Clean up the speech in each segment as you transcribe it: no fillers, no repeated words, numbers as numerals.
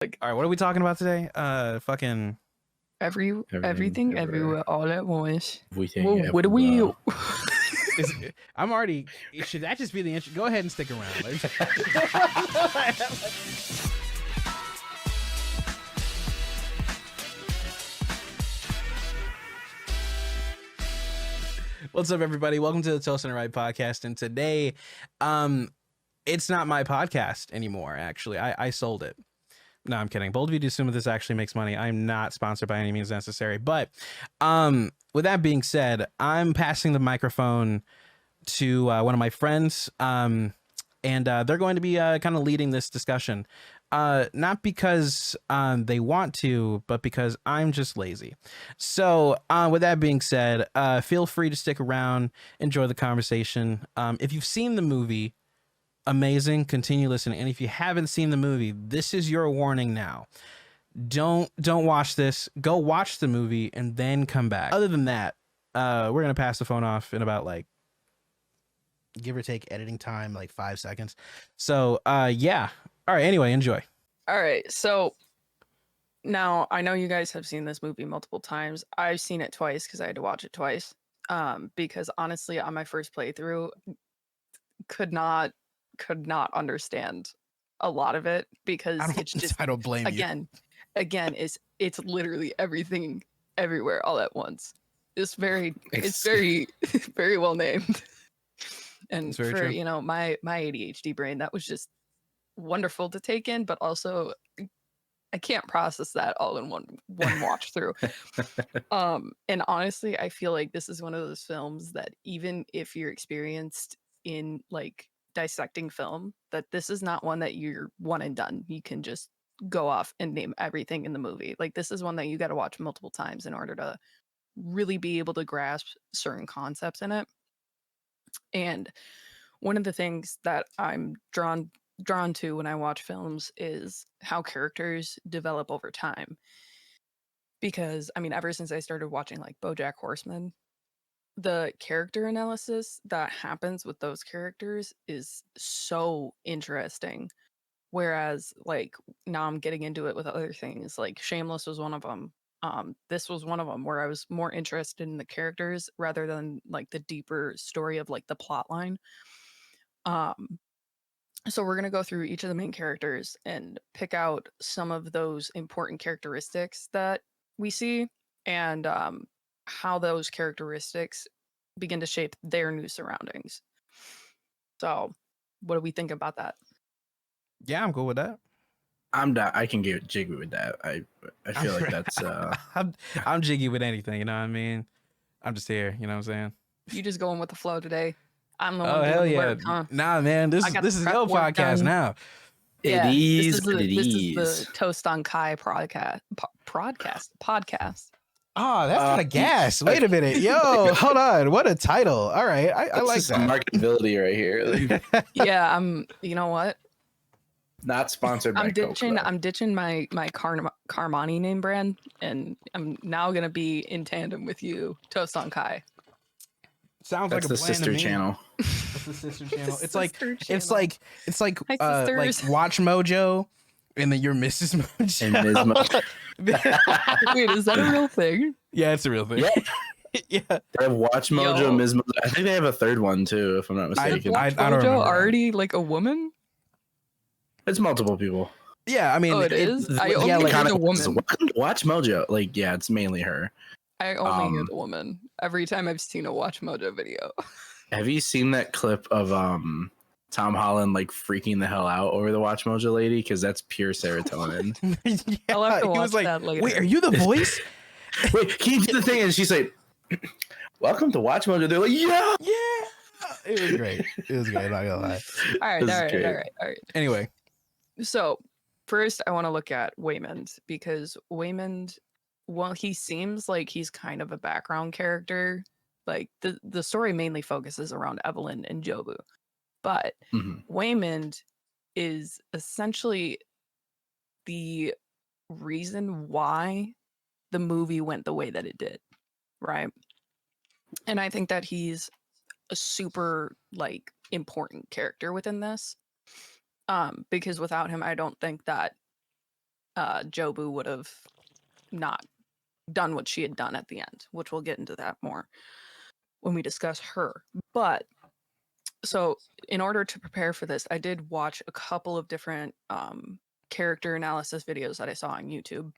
Like, all right, what are we talking about today? Fucking everything everywhere all at once. Everything Well, what do we? everywhere. I'm already. Should that just be the intro? Go ahead and stick around. What's up, everybody? Welcome to the Toast and Ride podcast. And today, it's not my podcast anymore. Actually, I sold it. No, I'm kidding. Bold of you to assume that this actually makes money. I'm not sponsored by any means necessary. But with that being said, I'm passing the microphone to one of my friends, and they're going to be kind of leading this discussion. Not because they want to, but because I'm just lazy. So with that being said, feel free to stick around, enjoy the conversation. If you've seen the movie, amazing, continue listening. And if you haven't seen the movie, this is your warning now. Don't watch this. Go watch the movie and then come back. Other than that, we're gonna pass the phone off in about, like, give or take editing time, like 5 seconds. So yeah. All right, anyway, enjoy. All right, so now I know you guys have seen this movie multiple times. I've seen it twice because I had to watch it twice. Because honestly, on my first playthrough, could not understand a lot of it because it's just, I don't blame you. Again, it's literally everything everywhere all at once. It's very very well named. And for true. you know, my ADHD brain, that was just wonderful to take in, but also I can't process that all in one watch through. And honestly, I feel like this is one of those films that even if you're experienced in, like, dissecting film, that this is not one that you're one and done. You can just go off and name everything in the movie. Like, this is one that you got to watch multiple times in order to really be able to grasp certain concepts in it. And one of the things that I'm drawn to when I watch films is how characters develop over time. Because I mean, ever since I started watching, like, BoJack Horseman, the character analysis that happens with those characters is so interesting. Whereas, like, now I'm getting into it with other things. Like, Shameless was one of them. This was one of them where I was more interested in the characters rather than, like, the deeper story of, like, the plot line. So we're gonna go through each of the main characters and pick out some of those important characteristics that we see, and how those characteristics begin to shape their new surroundings. So, what do we think about that? Yeah, I'm cool with that. I'm down. I can get jiggy with that. I feel like that's I'm jiggy with anything, you know what I mean? I'm just here, you know what I'm saying? You just going with the flow today. I'm the one Oh, doing hell the yeah. work, huh? Nah, man, this I got is the your prep work podcast done. now. Yeah, it is this it is is. the Toast on Kai podcast. Oh, that's kind of gas. Wait a minute. Yo, hold on. What a title. All right. I like some that. marketability right here. Like, Yeah, you know what? not sponsored by Coke, though. I'm ditching my Carmani name brand, and I'm now gonna be in tandem with you, Toast on Kai. Sounds That's like a the plan sister to me. channel. It's the sister channel. It's like Hi, like sisters. Watch Mojo, and then you're Mrs. Mojo. And Ms. Mojo. Wait, is that a real thing? Yeah, it's a real thing. Yeah. Yeah. They have Watch Mojo, Yo. Ms. Mojo. I think they have a third one too, if I'm not mistaken. Watch I don't Mojo remember. already like a woman? It's multiple people. Yeah, I mean, Oh, it is? I only yeah, like, hear the Welcome woman. to Watch Mojo. Like, yeah, it's mainly her. I only hear the woman every time I've seen a Watch Mojo video. Have you seen that clip of Tom Holland, like, freaking the hell out over the Watch Mojo lady? Because that's pure serotonin. yeah, I'll have to he watch was like, that later. wait, are you the voice? Wait, can you do the thing? And she's like, welcome to Watch Mojo. They're like, yeah. Yeah. It was great. It was great. Not gonna lie. All right. Anyway. So first, I want to look at Waymond, because Waymond, well, he seems like he's kind of a background character. Like, the story mainly focuses around Evelyn and Jobu, but Waymond is essentially the reason why the movie went the way that it did, right? And I think that he's a super, like, important character within this, because without him, I don't think that Jobu would have not done what she had done at the end, which we'll get into that more when we discuss her. But so in order to prepare for this, I did watch a couple of different character analysis videos that I saw on YouTube.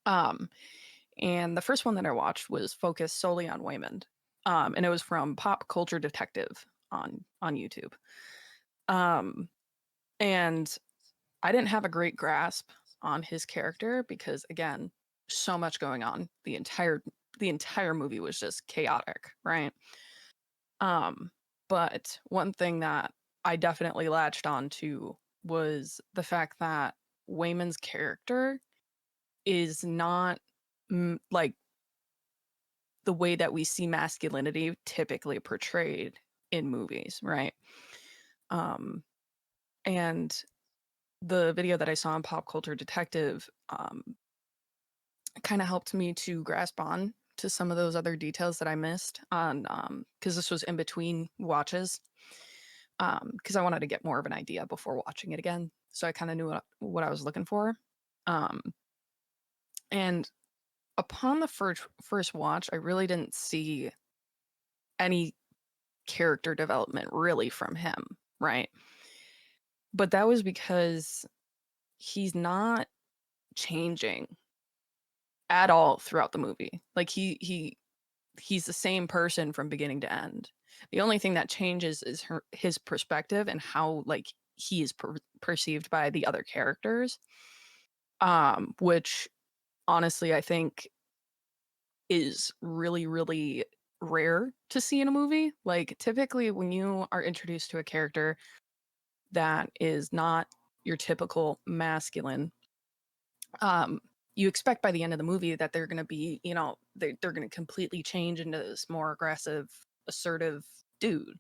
And the first one that I watched was focused solely on Waymond. And it was from Pop Culture Detective on YouTube. And I didn't have a great grasp on his character because, again, so much going on. The entire movie was just chaotic, right? But one thing that I definitely latched on to was the fact that Waymond's character is not like the way that we see masculinity typically portrayed in movies, right? And the video that I saw on Pop Culture Detective kind of helped me to grasp on to some of those other details that I missed on because this was in between watches because I wanted to get more of an idea before watching it again. So I kind of knew what I was looking for. And upon the first watch, I really didn't see any character development really from him, right? But that was because he's not changing at all throughout the movie. Like he's the same person from beginning to end. The only thing that changes is his perspective and how like he is perceived by the other characters. Which honestly I think is really really rare to see in a movie. Like typically when you are introduced to a character that is not your typical masculine, you expect by the end of the movie that they're going to be, you know, they're going to completely change into this more aggressive, assertive dude.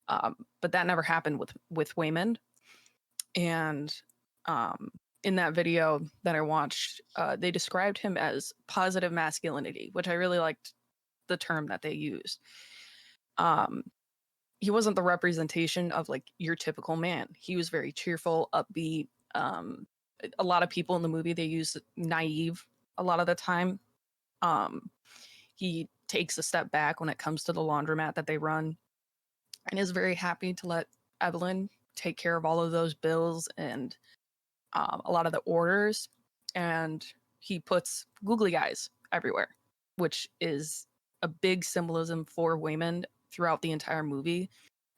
But that never happened with Waymond. And in that video that I watched, they described him as positive masculinity, which I really liked the term that they used. He wasn't the representation of like your typical man. He was very cheerful, upbeat. A lot of people in the movie they use naive a lot of the time. He takes a step back when it comes to the laundromat that they run and is very happy to let Evelyn take care of all of those bills and a lot of the orders. And he puts googly eyes everywhere, which is a big symbolism for Waymond throughout the entire movie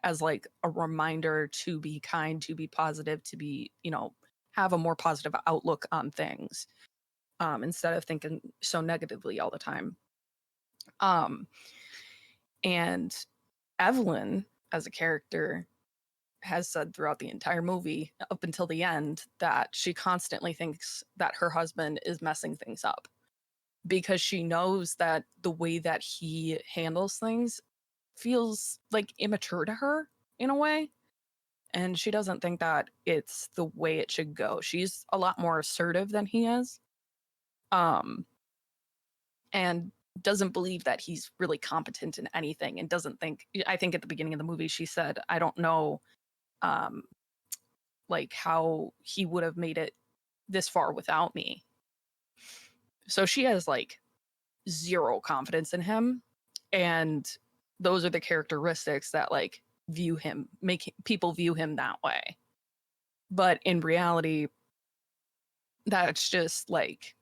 as like a reminder to be kind, to be positive, to be, you know, have a more positive outlook on things instead of thinking so negatively all the time. And Evelyn, as a character, has said throughout the entire movie up until the end that she constantly thinks that her husband is messing things up because she knows that the way that he handles things feels like immature to her in a way. And she doesn't think that it's the way it should go. She's a lot more assertive than he is. And doesn't believe that he's really competent in anything and doesn't think I think at the beginning of the movie she said, I don't know like how he would have made it this far without me. So she has like zero confidence in him. And those are the characteristics that like make people view him that way. But in reality, that's just like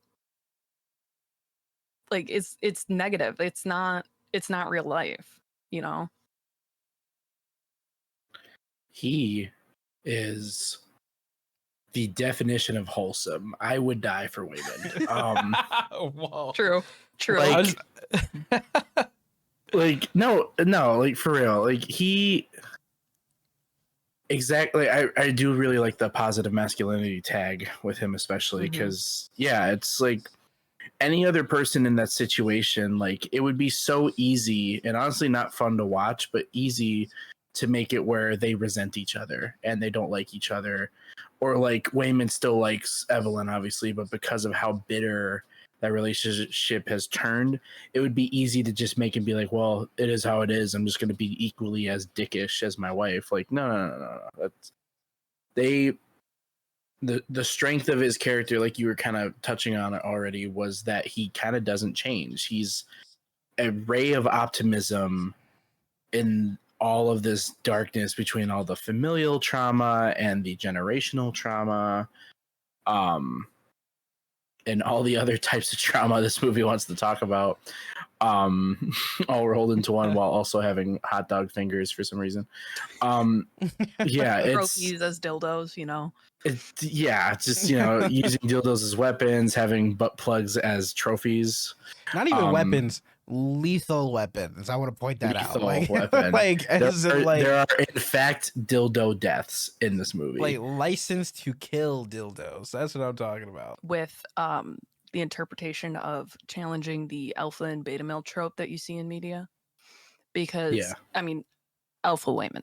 it's negative. It's not real life, you know? He is the definition of wholesome. I would die for Waymond. Whoa. True. Like, like no, like for real. Like he exactly. I do really like the positive masculinity tag with him, especially because yeah, it's like any other person in that situation, like it would be so easy and honestly not fun to watch, but easy to make it where they resent each other and they don't like each other. Or like Waymond still likes Evelyn, obviously, but because of how bitter that relationship has turned, it would be easy to just make him be like, well, it is how it is. I'm just going to be equally as dickish as my wife. Like, no. That's, they the strength of his character, like you were kind of touching on it already, was that he kind of doesn't change. He's a ray of optimism in all of this darkness between all the familial trauma and the generational trauma, and all the other types of trauma this movie wants to talk about, all rolled into one while also having hot dog fingers for some reason. Yeah, it's Trophies as dildos, you know. yeah, just, you know, using dildos as weapons, having butt plugs as trophies. Not even weapons, lethal weapons. I want to point that out. Like, weapon. like, there are in fact dildo deaths in this movie. Like licensed to kill dildos. That's what I'm talking about. With the interpretation of challenging the alpha and beta male trope that you see in media. Because I mean, alpha women.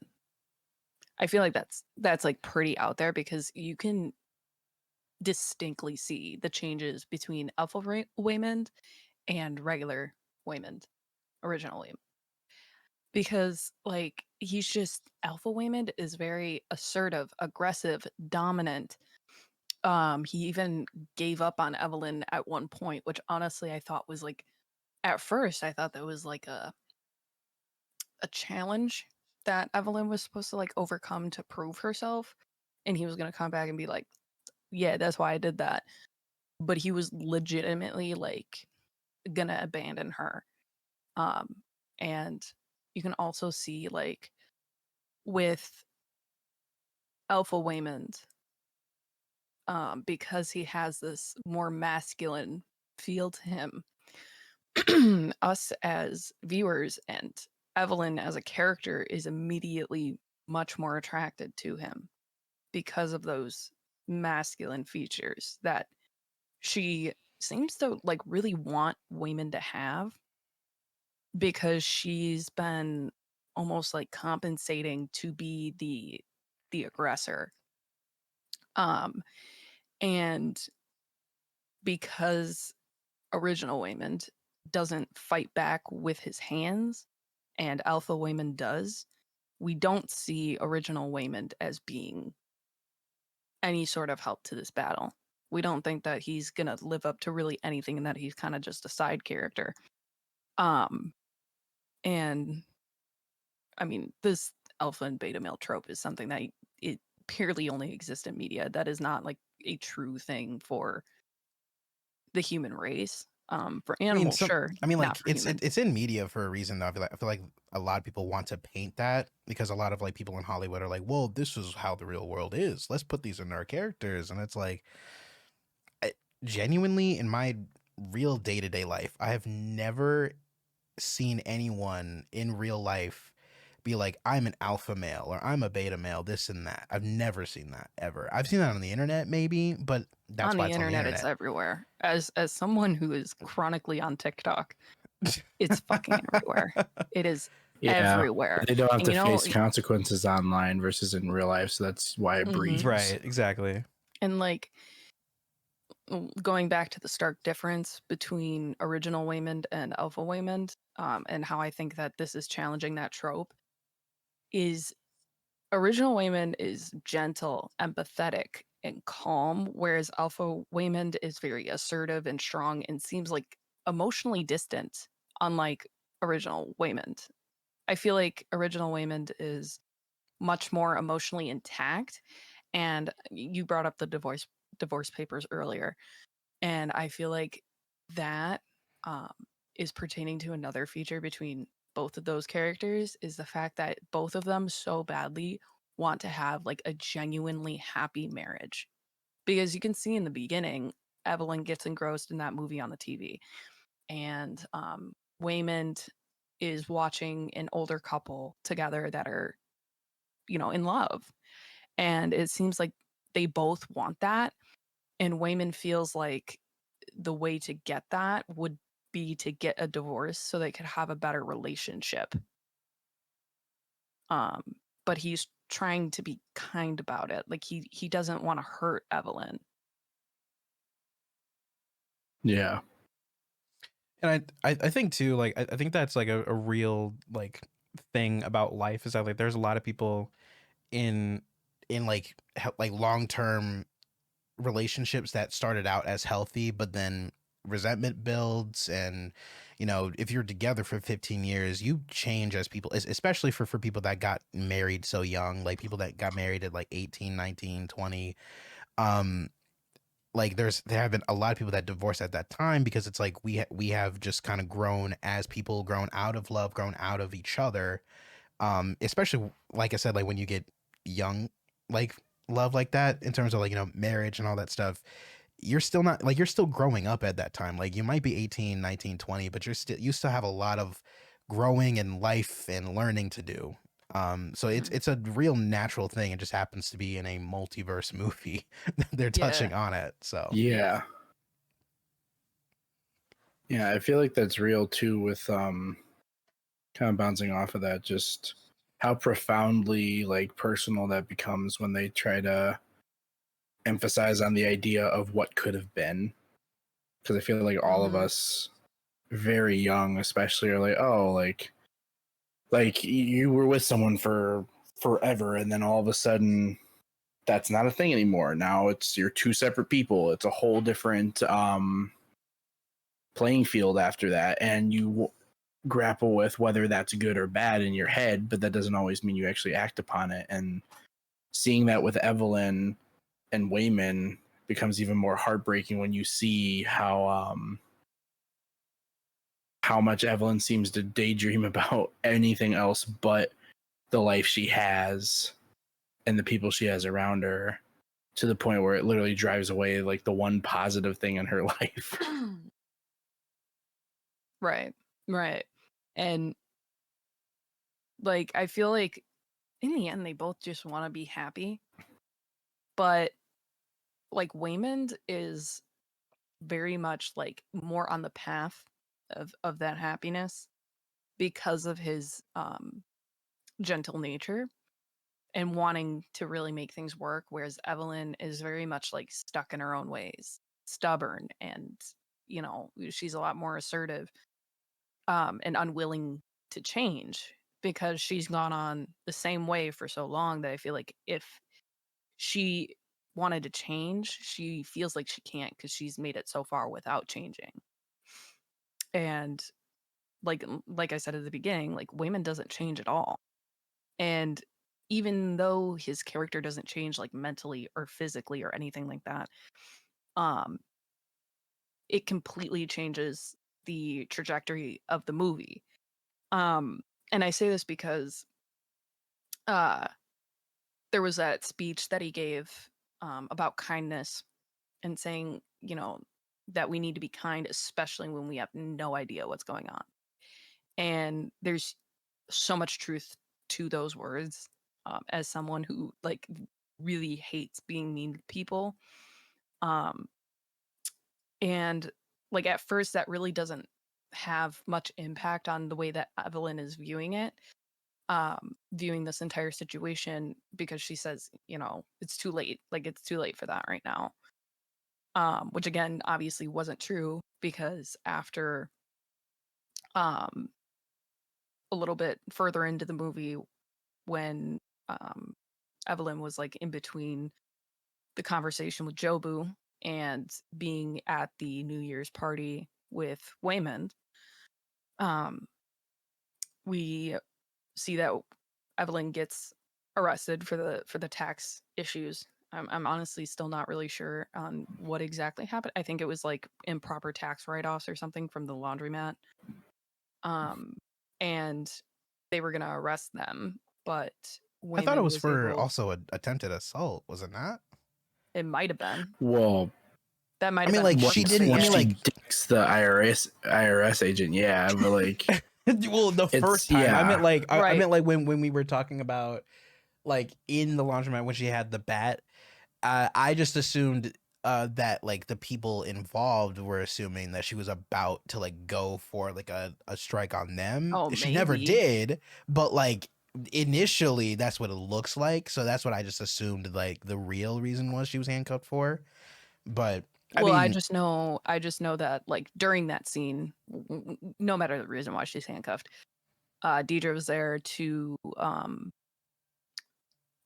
I feel like that's like pretty out there, because you can distinctly see the changes between alpha Waymond and regular Waymond, original Waymond. Because like he's just, alpha Waymond is very assertive, aggressive, dominant. He even gave up on Evelyn at one point, which honestly I thought was like, at first I thought that was like a challenge that Evelyn was supposed to like overcome to prove herself, and he was going to come back and be like, yeah, that's why I did that. But he was legitimately like gonna abandon her. And you can also see like with Alpha Waymond, because he has this more masculine feel to him, us as viewers and Evelyn as a character is immediately much more attracted to him because of those masculine features that she seems to like really want Waymond to have, because she's been almost like compensating to be the aggressor. And because original Waymond doesn't fight back with his hands and Alpha Waymond does, we don't see original Waymond as being any sort of help to this battle. We don't think that he's gonna live up to really anything, and that he's kind of just a side character. And I mean, this alpha and beta male trope is something that it purely only exists in media. That is not like a true thing for the human race. For animals, sure. I mean, like not for it's humans. it's in media for a reason though. I feel like a lot of people want to paint that, because a lot of like people in Hollywood are like, well, this is how the real world is. Let's put these in our characters, and it's like, genuinely in my real day-to-day life, I have never seen anyone in real life be like, I'm an alpha male or I'm a beta male, this and that. I've never seen that ever. I've seen that on the internet maybe, but that's on why the it's internet, on the it's internet. everywhere. As someone who is chronically on TikTok, it's fucking everywhere. It is everywhere. They don't have And to you know, face consequences online versus in real life, so that's why it breeds. Right, exactly. and like going back to the stark difference between original Waymond and Alpha Waymond, and how I think that this is challenging that trope, is original Waymond is gentle, empathetic, and calm, whereas Alpha Waymond is very assertive and strong and seems like emotionally distant, unlike original Waymond. I feel like original Waymond is much more emotionally intact, and you brought up the divorce papers earlier, and I feel like that um, is pertaining to another feature between both of those characters, is the fact that both of them so badly want to have like a genuinely happy marriage. Because you can see in the beginning, Evelyn gets engrossed in that movie on the TV, and Waymond is watching an older couple together that are, you know, in love. And it seems like they both want that. And Waymond feels like the way to get that would be to get a divorce so they could have a better relationship. But he's trying to be kind about it. Like he doesn't want to hurt Evelyn. Yeah. And I think too, like I think that's like a real like thing about life, is that like there's a lot of people in like long term relationships that started out as healthy, but then resentment builds. And, you know, if you're together for 15 years, you change as people, especially for people that got married so young, like people that got married at like 18, 19, 20. Like there have been a lot of people that divorce at that time, because it's like we have just kind of grown as people, grown out of love, grown out of each other. Especially like I said, like when you get young, like love like that, in terms of like, you know, marriage and all that stuff, you're still not like, you're still growing up at that time. Like you might be 18, 19, 20, but you still have a lot of growing and life and learning to do. So Mhm. it's a real natural thing. It just happens to be in a multiverse movie that they're Yeah. touching on it. So Yeah. Yeah, I feel like that's real too, with kind of bouncing off of that, just how profoundly like personal that becomes when they try to emphasize on the idea of what could have been. Because I feel like all of Mhm. us, very young especially, are like, oh, like you were with someone for forever, and then all of a sudden that's not a thing anymore. Now you're two separate people. It's a whole different playing field after that, and you grapple with whether that's good or bad in your head, but that doesn't always mean you actually act upon it. And seeing that with Evelyn and Wayman becomes even more heartbreaking when you see how much Evelyn seems to daydream about anything else but the life she has and the people she has around her, to the point where it literally drives away like the one positive thing in her life. Right. Right. And like I feel like in the end they both just want to be happy, but like Waymond is very much like more on the path of that happiness because of his gentle nature and wanting to really make things work, whereas Evelyn is very much like stuck in her own ways, stubborn, and you know, she's a lot more assertive and unwilling to change because she's gone on the same way for so long that I feel like if she wanted to change, she feels like she can't because she's made it so far without changing. And like I said at the beginning, like Wayman doesn't change at all. And even though his character doesn't change like mentally or physically or anything like that, um, it completely changes the trajectory of the movie. Um, and I say this because uh, there was that speech that he gave about kindness and saying, you know, that we need to be kind, especially when we have no idea what's going on. And there's so much truth to those words. As someone who like really hates being mean to people, um, and like at first that really doesn't have much impact on the way that Evelyn is viewing it, viewing this entire situation, because she says, you know, it's too late. Like it's too late for that right now. Which again, obviously wasn't true because after um, a little bit further into the movie, when um, Evelyn was like in between the conversation with Jobu and being at the New Year's party with Waymond, um, we see that Evelyn gets arrested for the tax issues. I'm honestly still not really sure on what exactly happened. I think it was like improper tax write-offs or something from the laundromat. Um, and they were gonna arrest them, but I thought it Waymond was was for able. also attempted assault, was it not? It might have been. Well, That might I have mean, been like one she of the didn't. I once mean, things. she like, dicks the IRS agent, yeah, but like well, the it's first time. I meant yeah. like, I Right. meant like when we were talking about like in the laundromat when she had the bat. I just assumed that like the people involved were assuming that she was about to like go for like a strike on them. Oh, She never maybe. did, but like initially that's what it looks like. So that's what I just assumed like the real reason was she was handcuffed for. But I Well, mean, I just know that like during that scene, no matter the reason why she's handcuffed, Deidre was there to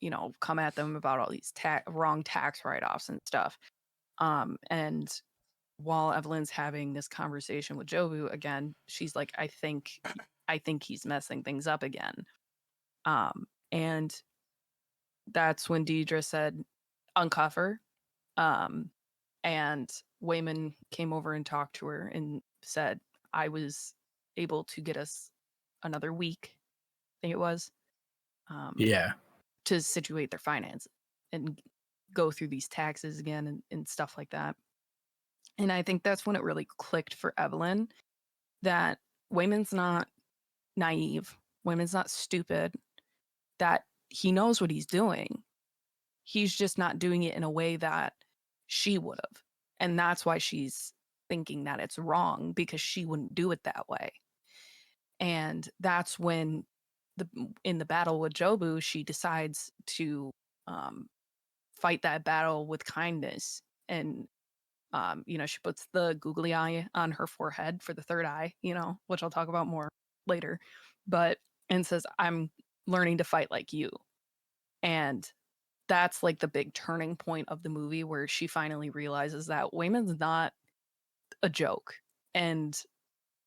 you know, come at them about all these wrong tax write-offs and stuff. And while Evelyn's having this conversation with Jobu again, she's like, I think he's messing things up again. And that's when Deidre said, uncuff her. And Wayman came over and talked to her and said, I was able to get us another week, I think it was, Yeah. to situate their finances and go through these taxes again and stuff like that. And I think that's when it really clicked for Evelyn that Wayman's not naive, Wayman's not stupid, that he knows what he's doing. He's just not doing it in a way that she would have. And that's why she's thinking that it's wrong, because she wouldn't do it that way. And that's when in the battle with Jobu, she decides to fight that battle with kindness. And she puts the googly eye on her forehead for the third eye, which I'll talk about more later, and says, I'm learning to fight like you. And that's like the big turning point of the movie, where she finally realizes that Wayman's not a joke. And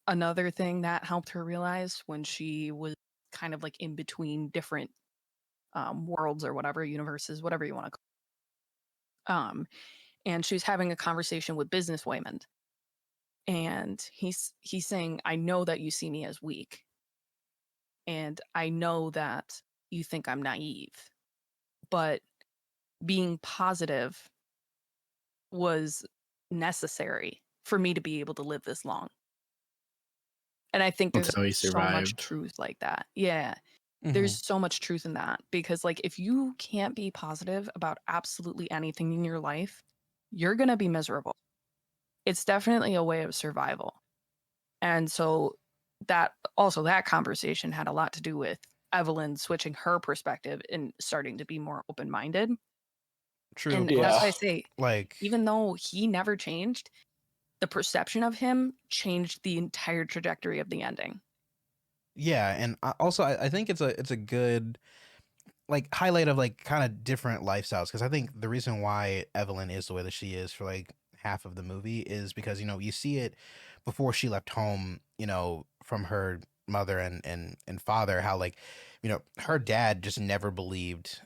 another thing that helped her realize, when she was kind of like in between different worlds or whatever, universes, whatever you want to call it, and she was having a conversation with business Wayman, and he's saying, I know that you see me as weak, and I know that you think I'm naive, but being positive was necessary for me to be able to live this long. And I think That's there's how he so much survived. truth like that. Yeah. Mhm. There's so much truth in that, because like if you can't be positive about absolutely anything in your life, you're going to be miserable. It's definitely a way of survival. And so that conversation had a lot to do with Evelyn switching her perspective and starting to be more open-minded. True, And but that's why I Yeah. say, like, even though he never changed, the perception of him changed the entire trajectory of the ending. yeah, and I think it's a good like highlight of like kind of different lifestyles, because I think the reason why Evelyn is the way that she is for like half of the movie is because you see it before she left home, from her mother and father, how like her dad just never believed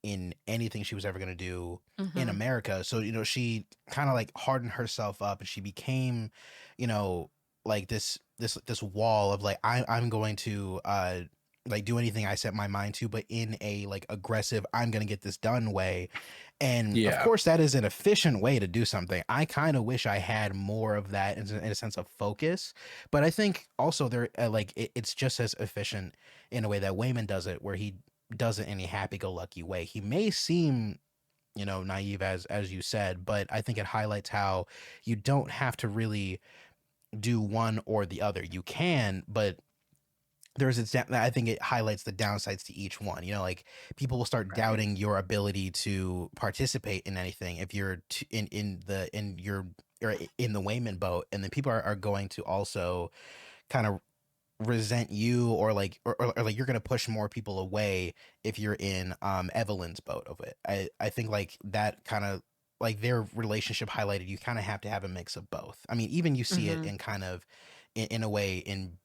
in anything she was ever going to do in Mm-hmm. America. So, she kind of like hardened herself up, and she became, like this wall of like, I'm going to like do anything I set my mind to, but in a like aggressive, I'm going to get this done way. And of Yeah. course that is an efficient way to do something. I kind of wish I had more of that in a sense of focus, but I think also there like it's just as efficient in a way that Wayman does it, where he does it in a happy-go-lucky way. He may seem, naive as you said, but I think it highlights how you don't have to really do one or the other. You can, but I think it highlights the downsides to each one. Like people will start Right. doubting your ability to participate in anything if you're in your or in the Wayman boat, and then people are going to also kind of resent you, or like or like you're gonna push more people away if you're in Evelyn's boat of it. I think like that kind of like their relationship highlighted you kind of have to have a mix of both. I mean, even you see it Mm-hmm. in kind of in a way in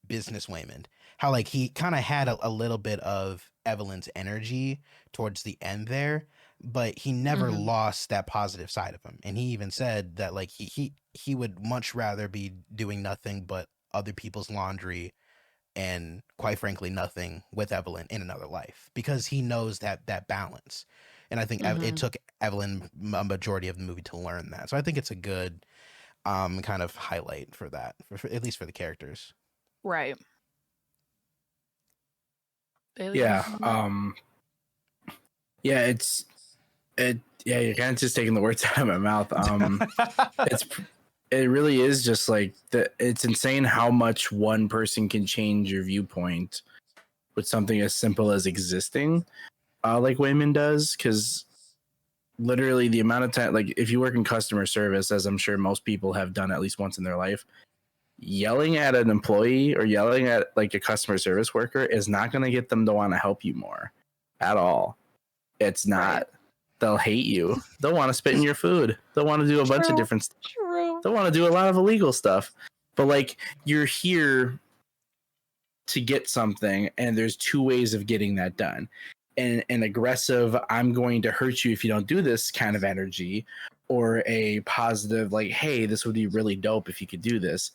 business Wayman, how like he kind of had a little bit of Evelyn's energy towards the end there, but he never Mm-hmm. lost that positive side of him. And he even said that like he would much rather be doing nothing but other people's laundry, and quite frankly nothing with Evelyn in another life, because he knows that balance. And I think it Mm-hmm. took Evelyn a majority of the movie to learn that. So I think it's a good kind of highlight for that, for at least for the characters. Right. Bailey, Yeah. anything on that? Yeah, yeah, you're kind of just taking the words out of my mouth. It's it really is just like it's insane how much one person can change your viewpoint with something as simple as existing, like Wayman does. Because literally the amount of time, like if you work in customer service, as I'm sure most people have done at least once in their life, yelling at an employee or yelling at like a customer service worker is not going to get them to want to help you more at all. It's Right. not. they'll hate you. They'll want to spit in your food. They'll want to do a bunch of different stuff. True. They'll want to do a lot of illegal stuff. But like, you're here to get something, and there's two ways of getting that done. And an aggressive, I'm going to hurt you if you don't do this kind of energy, or a positive, like, hey, this would be really dope if you could do this.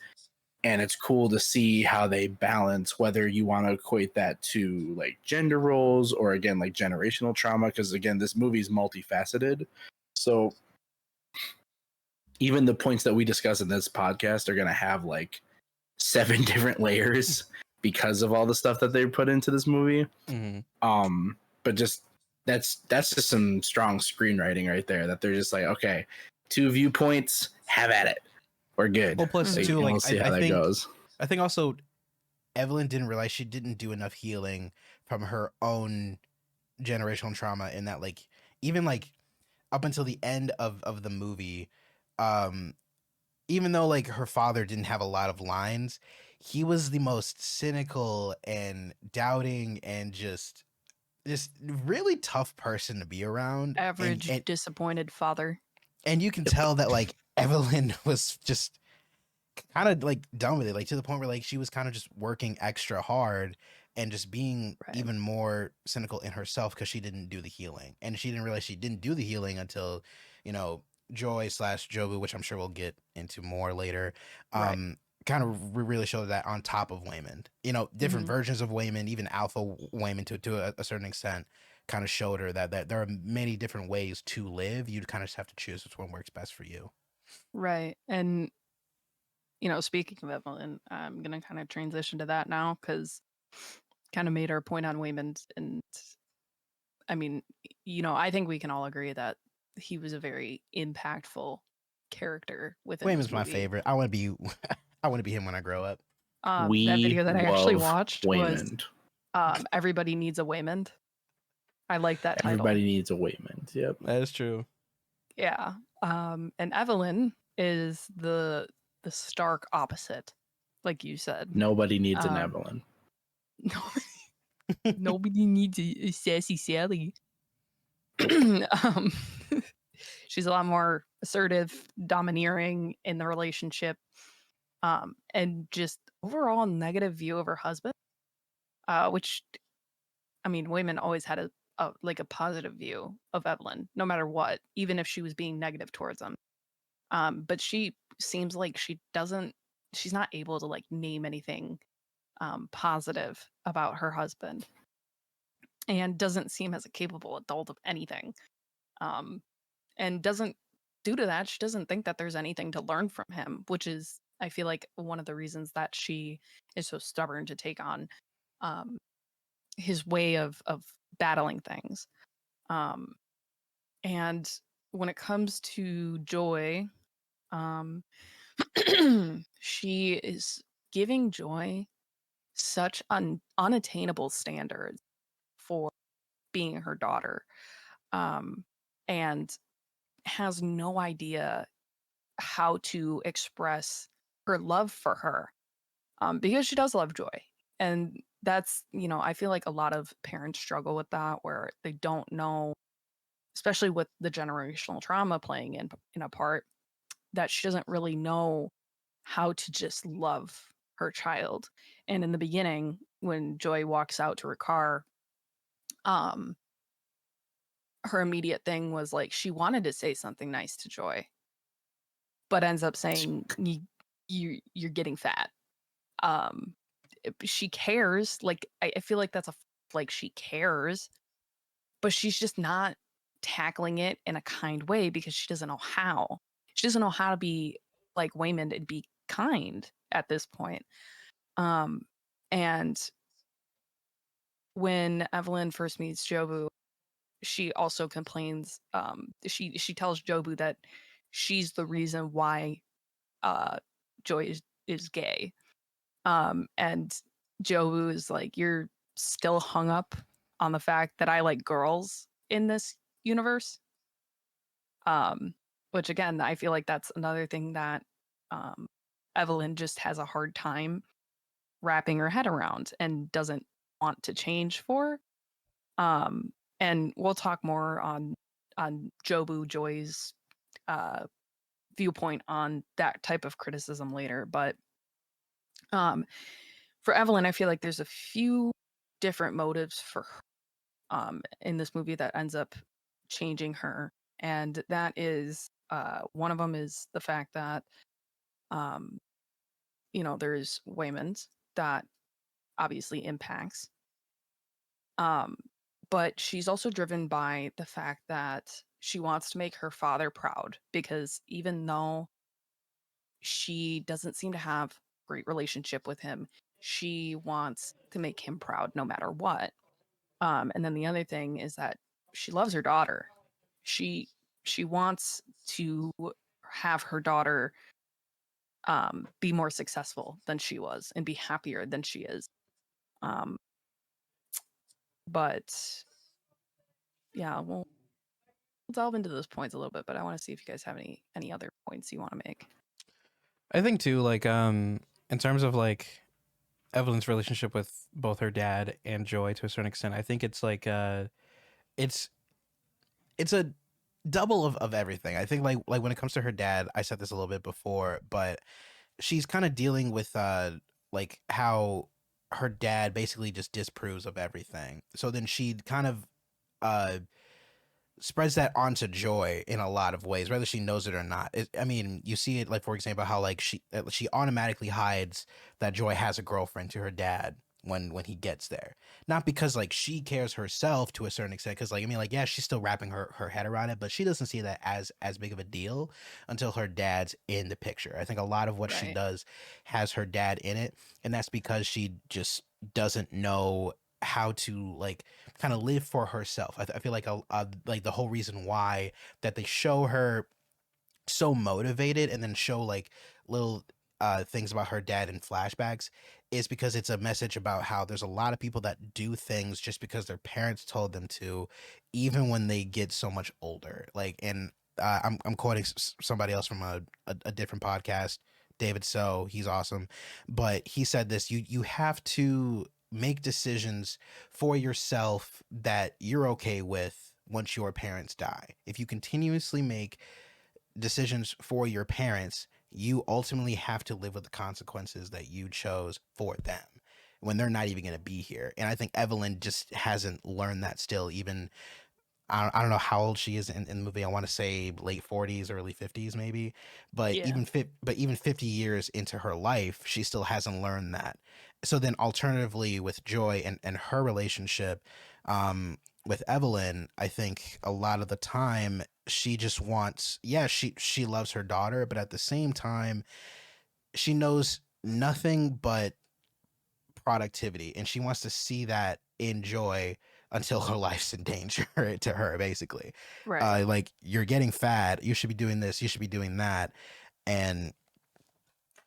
And it's cool to see how they balance, whether you want to equate that to like gender roles or again like generational trauma, because again this movie is multifaceted. So even the points that we discuss in this podcast are going to have like 7 different layers because of all the stuff that they put into this movie. But just that's just some strong screenwriting right there, that they're just like, okay, 2 viewpoints, have at it. We're good. Well, plus So, too, like we'll see how that goes. I think also Evelyn didn't realize she didn't do enough healing from her own generational trauma, in that like even like up until the end of the movie, even though like her father didn't have a lot of lines, he was the most cynical and doubting and just really tough person to be around. Average and disappointed father. And you can tell that like Evelyn was just kind of like done with it, like to the point where like she was kind of just working extra hard and just being even more cynical in herself because she didn't do the healing. And she didn't realize she didn't do the healing until, you know, Joy / Jobu, which I'm sure we'll get into more later, kind of really showed that on top of Waymond. You know, different versions of Waymond, even Alpha Waymond to a certain extent, kind of showed her that there are many different ways to live. You kind of just have to choose which one works best for you. Right. And, you know, speaking of Evelyn, I'm going to kind of transition to that now, because kind of made our point on Waymond. And I mean, you know, I think we can all agree that he was a very impactful character within Waymond's my favorite. I want to be him when I grow up. That video that I actually watched Waymond. Was Everybody Needs a Waymond. I like that title. Everybody Needs a Waymond. Yep. That is true. Yeah. And Evelyn is the stark opposite, like you said. Nobody needs an Evelyn. Nobody needs a sassy Sally. She's a lot more assertive, domineering in the relationship, and just overall negative view of her husband, which, I mean, Waymond always had a positive view of Evelyn, no matter what, even if she was being negative towards him. But she seems like she's not able to like name anything positive about her husband, and doesn't seem as a capable adult of anything. And doesn't, due to that, she doesn't think that there's anything to learn from him, which is, I feel like, one of the reasons that she is so stubborn to take on his way of battling things. And when it comes to Joy, she is giving Joy such unattainable standards for being her daughter, and has no idea how to express her love for her, because she does love Joy. And that's, you know, I feel like a lot of parents struggle with that, where they don't know, especially with the generational trauma playing in a part, that she doesn't really know how to just love her child. And in the beginning, when Joy walks out to her car, her immediate thing was like, she wanted to say something nice to Joy, but ends up saying, you're getting fat. She cares, like, I feel like that's like, she cares, but she's just not tackling it in a kind way, because she doesn't know how. She doesn't know how to be like Waymond and be kind at this point. And when Evelyn first meets Jobu, she also complains. She tells Jobu that she's the reason why Joy is gay. And Jobu is like, you're still hung up on the fact that I like girls in this universe. Which again, I feel like that's another thing that Evelyn just has a hard time wrapping her head around and doesn't want to change for. And we'll talk more on Joy's viewpoint on that type of criticism later. But for Evelyn, I feel like there's a few different motives for her in this movie that ends up changing her, and that is one of them is the fact that there's Waymond that obviously impacts. But she's also driven by the fact that she wants to make her father proud, because even though she doesn't seem to have a great relationship with him, she wants to make him proud no matter what. And then the other thing is that she loves her daughter. She she wants to have her daughter be more successful than she was and be happier than she is. Um, but yeah, we'll delve into those points a little bit. But I want to see if you guys have any other points you want to make. I think too, like in terms of like Evelyn's relationship with both her dad and Joy to a certain extent, I think it's like it's a double of everything. I think like when it comes to her dad, I said this a little bit before, but she's kind of dealing with like how her dad basically just disapproves of everything. So then she kind of uh spreads that onto Joy in a lot of ways, whether she knows it or not. I mean, you see it like, for example, how like she automatically hides that Joy has a girlfriend to her dad when he gets there, not because like she cares herself to a certain extent, because like I mean like yeah, she's still wrapping her head around it, but she doesn't see that as big of a deal until her dad's in the picture. I think a lot of what she Right. does has her dad in it, and that's because she just doesn't know how to like kind of live for herself. I feel like like the whole reason why that they show her so motivated and then show like little things about her dad in flashbacks is because it's a message about how there's a lot of people that do things just because their parents told them to, even when they get so much older. Like, and I'm quoting somebody else from a different podcast, David So, he's awesome, but he said this: you have to make decisions for yourself that you're okay with once your parents die. If you continuously make decisions for your parents, you ultimately have to live with the consequences that you chose for them when they're not even going to be here. And I think Evelyn just hasn't learned that still, even I don't know how old she is in the movie. I want to say late 40s, early 50s, maybe. But Yeah. even 50 years into her life, she still hasn't learned that. So then, alternatively, with Joy and her relationship with Evelyn, I think a lot of the time she just wants, yeah, she loves her daughter, but at the same time, she knows nothing but productivity, and she wants to see that in Joy until her life's in danger to her, basically. Right. Like, you're getting fat, you should be doing this, you should be doing that. And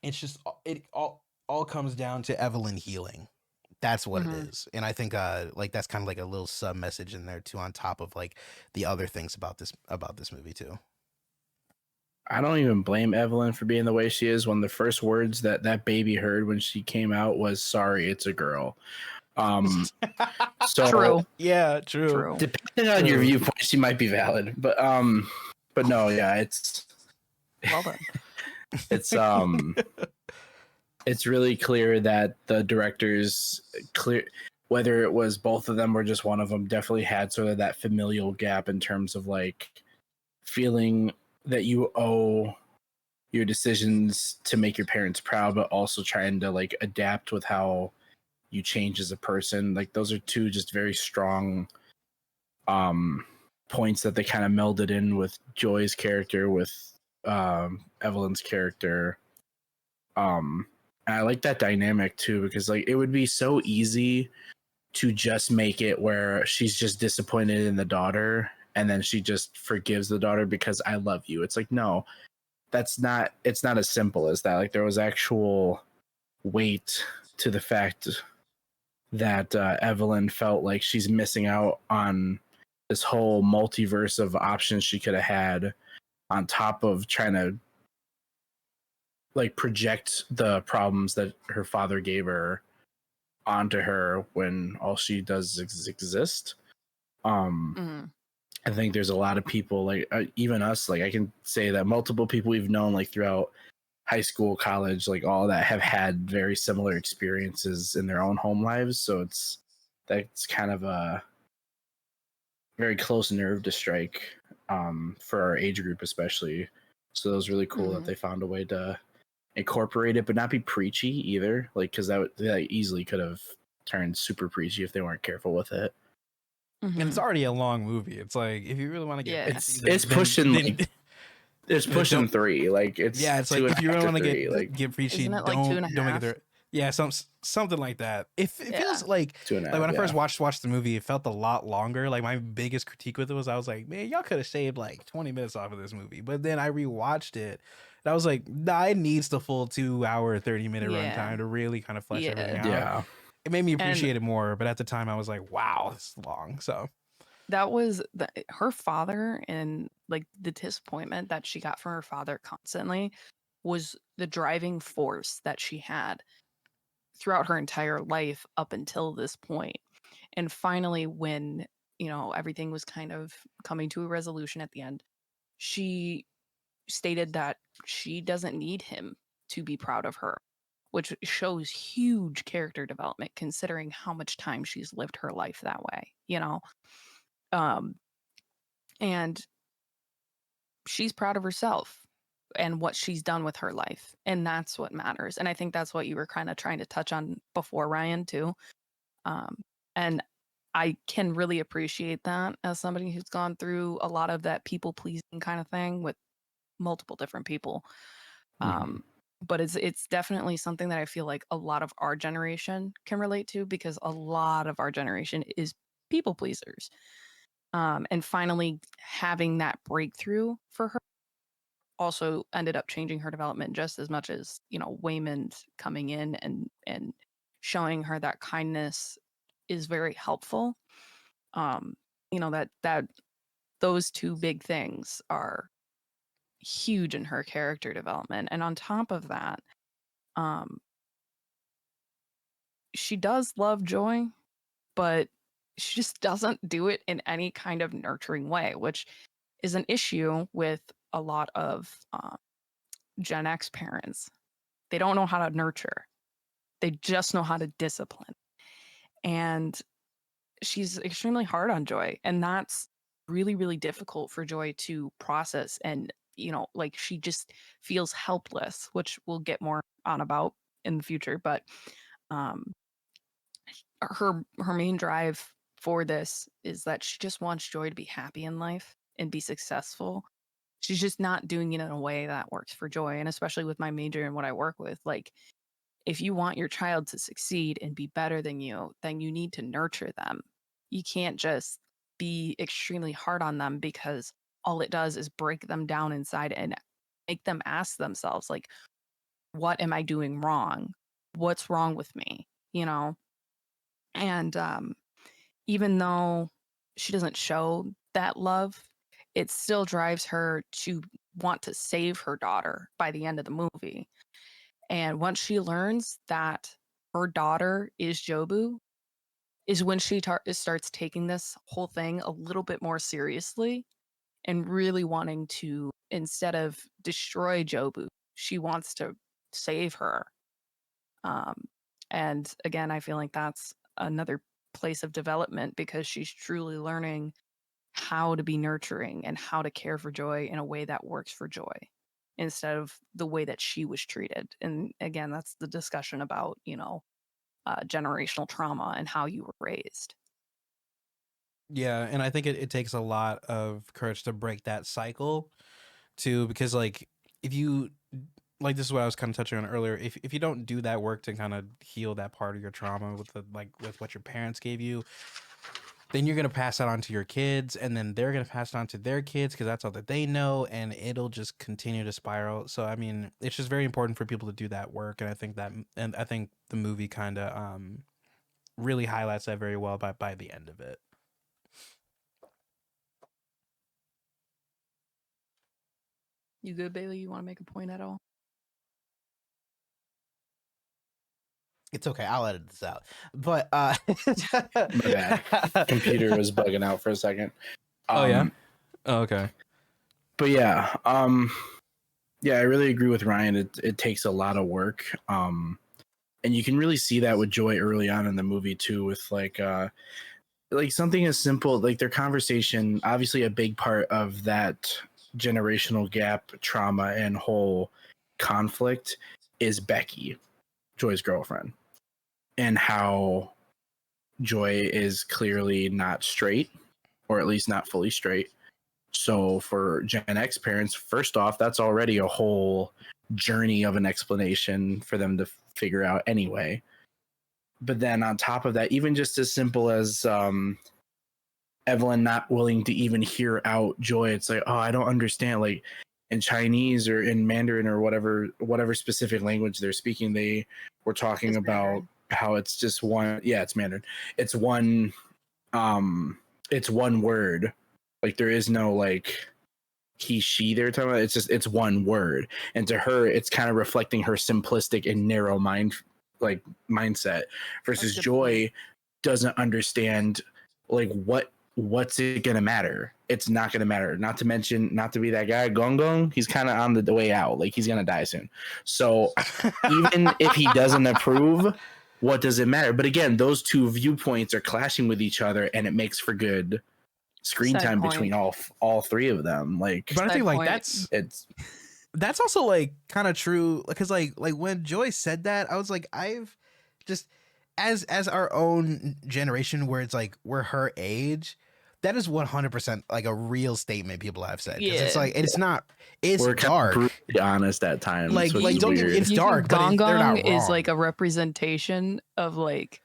it's just it all comes down to Evelyn healing. That's what it Hmm. is. And I think like that's kind of like a little sub message in there too, on top of like the other things about this movie too. I don't even blame Evelyn for being the way she is. One of the first words that baby heard when she came out was "Sorry, it's a girl." So True. Yeah, true. True. depending on your viewpoint, she might be valid, but no, yeah, Well done. it's it's really clear that the directors clear, whether it was both of them or just one of them, definitely had sort of that familial gap in terms of like feeling that you owe your decisions to make your parents proud, but also trying to like adapt with how you change as a person. Like those are two just very strong points that they kind of melded in with Joy's character, with Evelyn's character. And I like that dynamic too, because like it would be so easy to just make it where she's just disappointed in the daughter and then she just forgives the daughter because I love you. It's like, no, it's not as simple as that. Like there was actual weight to the fact that Evelyn felt like she's missing out on this whole multiverse of options she could have had, on top of trying to like project the problems that her father gave her onto her when all she does is exist. Mhm. I think there's a lot of people like even us, like I can say that multiple people we've known like throughout high school, college, like all that have had very similar experiences in their own home lives. So that's kind of a very close nerve to strike for our age group, especially. So it was really cool that they found a way to incorporate it, but not be preachy either. Like, because that easily could have turned super preachy if they weren't careful with it. And it's already a long movie. It's like if you really want to get it's pushing like it's pushing 3. Like it's it's like if you really want to get preachy, isn't it like 2.5? Don't make it there. Yeah, something like that. It feels like 2.5, like when I first watched the movie, it felt a lot longer. Like my biggest critique with it was I was like, man, y'all could have saved like 20 minutes off of this movie. But then I rewatched it and I was like, nah, it needs the full 2 hour 30-minute runtime to really kind of flesh everything out. Yeah. It made me appreciate it more, but at the time I was like, wow, this is long. So that was her father, and like the disappointment that she got from her father constantly was the driving force that she had throughout her entire life up until this point. And finally, when everything was kind of coming to a resolution at the end, she stated that she doesn't need him to be proud of her, which shows huge character development considering how much time she's lived her life that way, and she's proud of herself and what she's done with her life, and that's what matters. And I think that's what you were kind of trying to touch on before, Ryan, too. And I can really appreciate that as somebody who's gone through a lot of that people pleasing kind of thing with multiple different people. But it's definitely something that I feel like a lot of our generation can relate to, because a lot of our generation is people pleasers. And finally having that breakthrough for her also ended up changing her development just as much as, Waymond coming in and showing her that kindness is very helpful. That those two big things are huge in her character development. And on top of that, she does love Joy, but she just doesn't do it in any kind of nurturing way, which is an issue with a lot of Gen X parents. They don't know how to nurture. They just know how to discipline. And she's extremely hard on Joy. And that's really, really difficult for Joy to process. And, like she just feels helpless, which we'll get more on about in the future. But her main drive for this is that she just wants Joy to be happy in life and be successful. She's just not doing it in a way that works for Joy. And especially with my major and what I work with, like, if you want your child to succeed and be better than you, then you need to nurture them. You can't just be extremely hard on them, because all it does is break them down inside and make them ask themselves, like, what am I doing wrong? What's wrong with me? And even though she doesn't show that love, it still drives her to want to save her daughter by the end of the movie. And once she learns that her daughter is Jobu, is when she starts taking this whole thing a little bit more seriously and really wanting to, instead of destroy Jobu, she wants to save her. And again, I feel like that's another place of development, because she's truly learning how to be nurturing and how to care for Joy in a way that works for Joy, instead of the way that she was treated. And again, that's the discussion about, generational trauma and how you were raised. yeah, and I think it takes a lot of courage to break that cycle too, because like if you like, this is what I was kind of touching on earlier, if you don't do that work to kind of heal that part of your trauma with with what your parents gave you, then you're going to pass that on to your kids, and then they're going to pass it on to their kids because that's all that they know, and it'll just continue to spiral. So I mean, it's just very important for people to do that work, and I think the movie kind of really highlights that very well by the end of it. You good, Bailey? You want to make a point at all? It's okay, I'll edit this out. But My bad. Computer was bugging out for a second. Oh yeah. Oh, okay. But yeah, yeah, I really agree with Ryan. It takes a lot of work. And you can really see that with Joy early on in the movie too, with like something as simple like their conversation. Obviously, a big part of that generational gap, trauma, and whole conflict is Becky, Joy's girlfriend, and how Joy is clearly not straight, or at least not fully straight. So for Gen X parents, first off, that's already a whole journey of an explanation for them to figure out anyway. But then on top of that, even just as simple as Evelyn not willing to even hear out Joy, it's like, oh, I don't understand. Like in Chinese or in Mandarin or whatever specific language they're speaking, they were talking about how it's just one. Yeah, it's Mandarin. It's one. It's one word. Like there is no like he, she they're talking about. It's one word, and to her, it's kind of reflecting her simplistic and narrow mindset versus Joy doesn't understand like what's it gonna matter. It's not gonna matter. Not to mention, not to be that guy Gong Gong, he's kind of on the way out. Like he's gonna die soon. So even if he doesn't approve, what does it matter? But again, those two viewpoints are clashing with each other, and it makes for good screen time between all three of them. Like, but I think like that's also like kind of true because like when Joy said that, I was like, I've just as our own generation where it's like we're her age, that is 100% like a real statement people have said. Yeah, it's like it's not. It's we're dark. Kind of brutally honest at times. Like don't get, it's dark. Gong but they're not wrong. is like a representation of like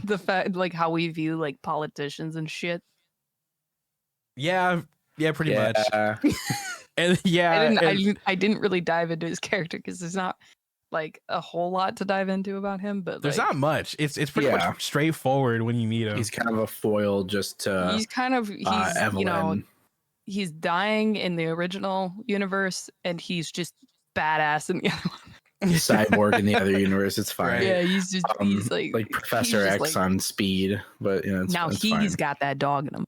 the fact like how we view like politicians and shit. Yeah, pretty much. And yeah, I didn't really dive into his character because there's not like a whole lot to dive into about him, but there's like, not much. It's pretty much straightforward when you meet him. He's kind of a foil just to he's Evelyn. you know, he's dying in the original universe and he's just badass in the other one. Cyborg in the other universe, it's fine. Yeah, he's just he's like Professor X on speed, but you know now it's he's fine. got that dog in him.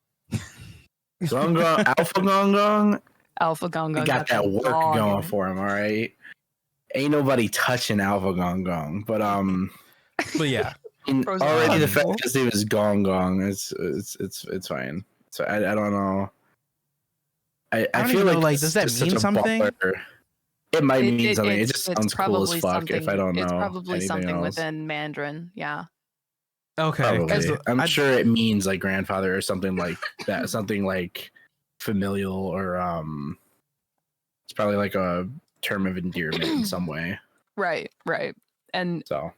Gong Gong, Alpha Gong Gong. Alpha Gong Gong got that work going for him. All right, ain't nobody touching Alpha Gong Gong, but yeah. Already the fact his name is Gong Gong, it's fine. So I don't know. I feel like like does that mean something? It might mean something. It just sounds cool as fuck if I don't know. It's probably something else. within Mandarin, yeah. Okay. I'm sure it means like grandfather or something like that. Something like familial or it's probably like a term of endearment in some way. Right. And so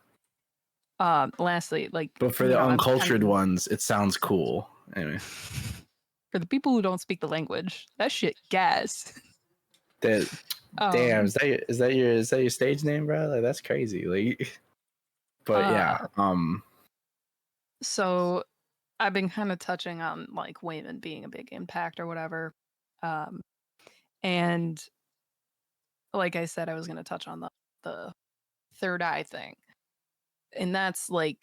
lastly, like but for the uncultured ones, it sounds cool. Anyway. For the people who don't speak the language, that shit gas. Damn, is that your stage name, bro? Like that's crazy. Like, but yeah. So I've been kind of touching on like Wayman being a big impact or whatever, and like I said, I was going to touch on the third eye thing, and that's like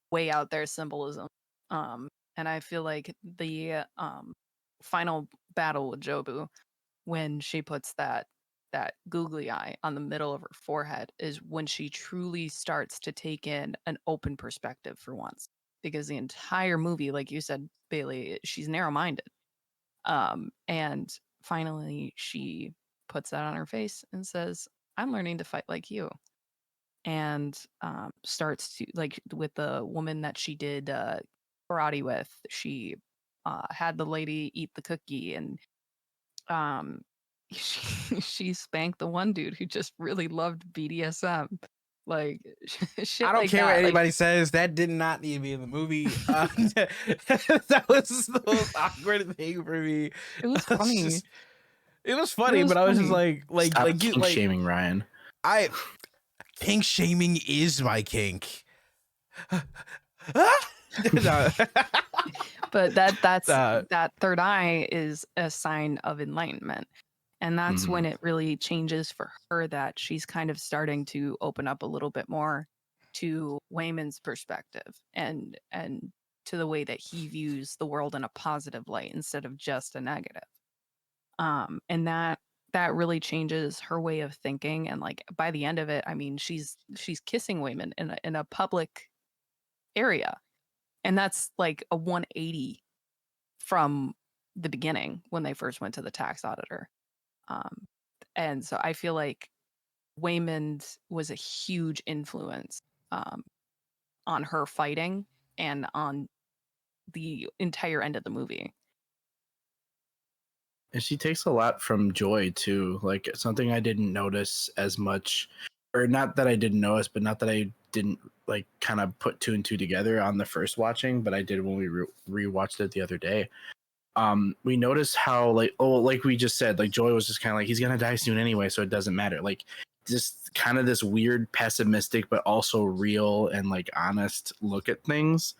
way out there symbolism. And I feel like the final battle with Jobu, when she puts that googly eye on the middle of her forehead, is when she truly starts to take in an open perspective for once. Because the entire movie, like you said, Bailey, she's narrow-minded. And finally she puts that on her face and says, I'm learning to fight like you. And starts to, like, with the woman that she did karate with, she had the lady eat the cookie, and she spanked the one dude who just really loved BDSM. Like shit. I don't like care that. what anybody says. That did not need to be in the movie. That was the most awkward thing for me. It was funny. It was funny, but I was just like Stop shaming Ryan. Kink shaming is my kink. But that third eye is a sign of enlightenment. And that's when it really changes for her, that she's kind of starting to open up a little bit more to Wayman's perspective and to the way that he views the world in a positive light instead of just a negative. And that really changes her way of thinking. And like by the end of it, I mean, she's kissing women in a public area, and that's like a 180 from the beginning when they first went to the tax auditor. Um, and so I feel like Waymond was a huge influence um, on her fighting and on the entire end of the movie. And she takes a lot from Joy too. Like something I didn't notice as much, or not that I didn't notice, but not that I didn't like kind of put two and two together on the first watching, but I did when we rewatched it the other day. We noticed how like we just said, like Joy was just kind of like, he's gonna die soon anyway, so it doesn't matter. Like just kind of this weird pessimistic but also real and like honest look at things.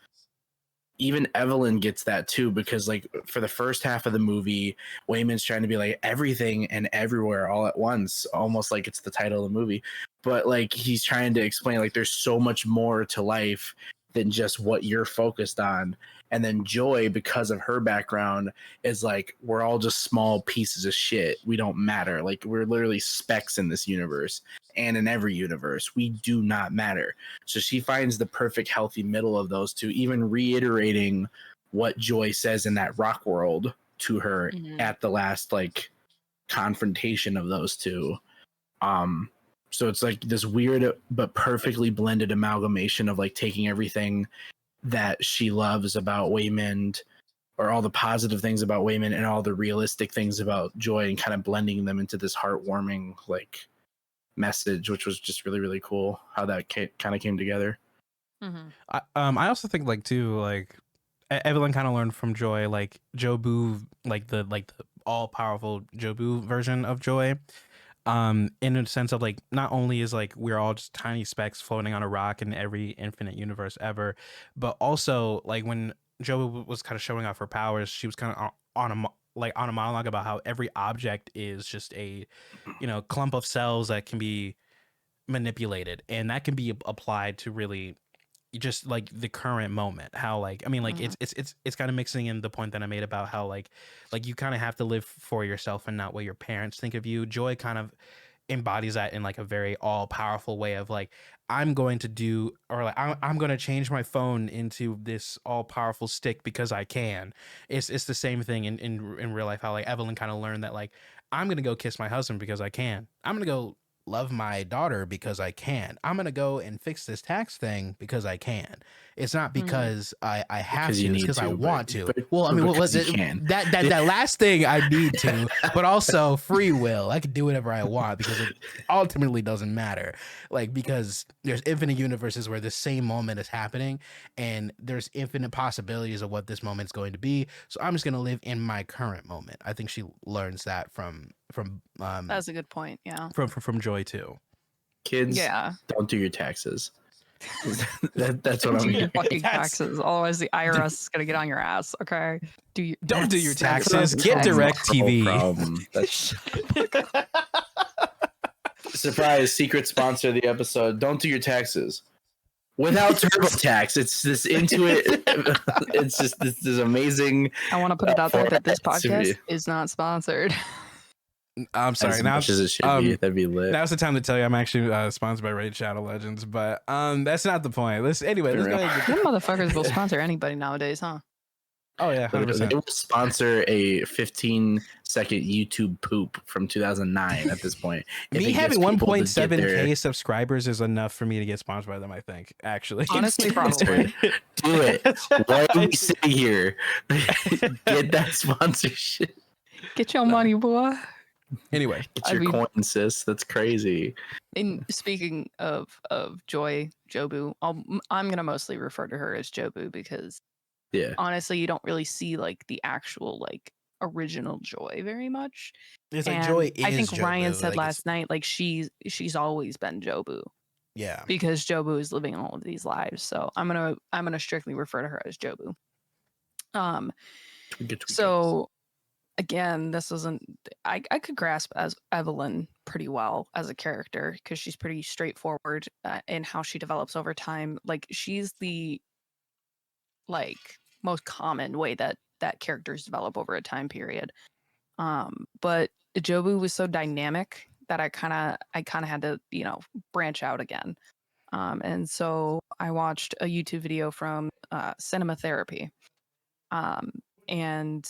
Even Evelyn gets that too, because like for the first half of the movie, Waymond's trying to be like everything and everywhere all at once, almost like it's the title of the movie. But like he's trying to explain like there's so much more to life than just what you're focused on. And then Joy, because of her background, is like, we're all just small pieces of shit. We don't matter. Like we're literally specks in this universe and in every universe. We do not matter. So she finds the perfect healthy middle of those two, even reiterating what Joy says in that rock world to her at the last like confrontation of those two. So it's like this weird but perfectly blended amalgamation of like taking everything that she loves about Waymond, or all the positive things about Waymond and all the realistic things about Joy, and kind of blending them into this heartwarming like message, which was just really, really cool how that kind of came together. I also think like too, like Evelyn kind of learned from Joy, like Jobu, like the all powerful Jobu version of Joy. In a sense of like, not only is like we're all just tiny specks floating on a rock in every infinite universe ever, but also like when Joe was kind of showing off her powers, she was kind of on a monologue about how every object is just a, clump of cells that can be manipulated, and that can be applied to really just like the current moment. How like, I mean, like it's kind of mixing in the point that I made about how like you kind of have to live for yourself and not what your parents think of you. Joy kind of embodies that in like a very all powerful way of like, I'm going to do, or like I'm going to change my phone into this all powerful stick because I can. It's the same thing in real life, how like Evelyn kind of learned that like, I'm going to go kiss my husband because I can. I'm going to go love my daughter because I can. I'm going to go and fix this tax thing because I can. It's not because I have Because to, you it's need because I to, want but- to. Well, I mean, because you can. that last thing I need to, but also free will. I can do whatever I want because it ultimately doesn't matter. Like, because there's infinite universes where the same moment is happening, and there's infinite possibilities of what this moment's going to be. So I'm just going to live in my current moment. I think she learns that from That's a good point. Yeah. from Joy too. Kids, Yeah. don't do your taxes. That's what Do I'm your hearing. fucking taxes. Otherwise, the IRS is gonna get on your ass. Okay. Don't do your that's taxes. the Get problem. direct TV. Problem. Surprise! Secret sponsor of the episode. Don't do your taxes without TurboTax. It's this Intuit. It's just this amazing. I want to put it out there that this format to podcast be- is not sponsored. I'm sorry. as Now, much as it should be. That'd be lit. now's the time to tell you I'm actually sponsored by Raid Shadow Legends, but that's not the point. Let's go ahead and Them motherfuckers will sponsor anybody nowadays, huh? Oh yeah, 100%. They will sponsor a 15-second YouTube poop from 2009 at this point. Me having 1.7K subscribers is enough for me to get sponsored by them, I think, actually. Honestly, probably. Do it. Why are we sitting here? Get that sponsorship. Get your money, boy. Anyway, Get your coin, sis. That's crazy. And speaking of Joy, Jobu, I'm gonna mostly refer to her as Jobu because honestly, you don't really see like the actual like original Joy very much. it's like And Joy is I think Jobu. Ryan said like, last night like she's always been Jobu yeah. because Jobu is living all of these lives. So I'm gonna strictly refer to her as Jobu. So again, this isn't. I could grasp as Evelyn pretty well as a character because she's pretty straightforward in how she develops over time. Like she's the like most common way that characters develop over a time period. But Jobu was so dynamic that I kind of had to, branch out again. And so I watched a YouTube video from Cinema Therapy. And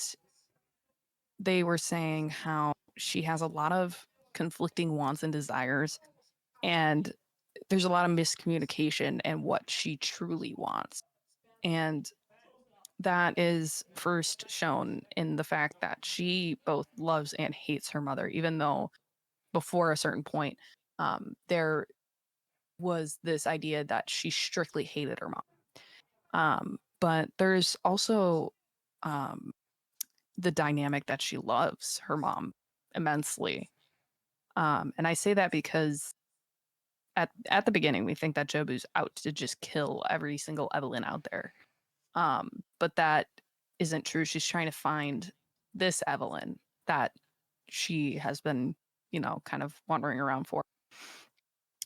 they were saying how she has a lot of conflicting wants and desires, and there's a lot of miscommunication in what she truly wants. And that is first shown in the fact that she both loves and hates her mother, even though before a certain point, there was this idea that she strictly hated her mom. But there's also um, the dynamic that she loves her mom immensely. And I say that because at the beginning we think that Jobu's out to just kill every single Evelyn out there. But that isn't true. She's trying to find this Evelyn that she has been, kind of wandering around for.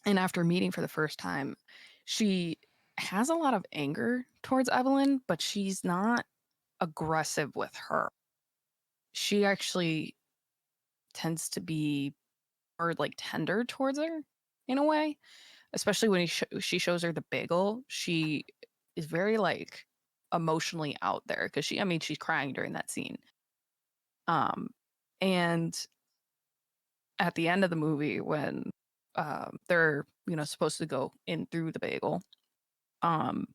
And after meeting for the first time, she has a lot of anger towards Evelyn, but she's not aggressive with her. She actually tends to be more like tender towards her in a way, especially when she shows her the bagel. She is very like emotionally out there because she's crying during that scene. And at the end of the movie when they're supposed to go in through the bagel, um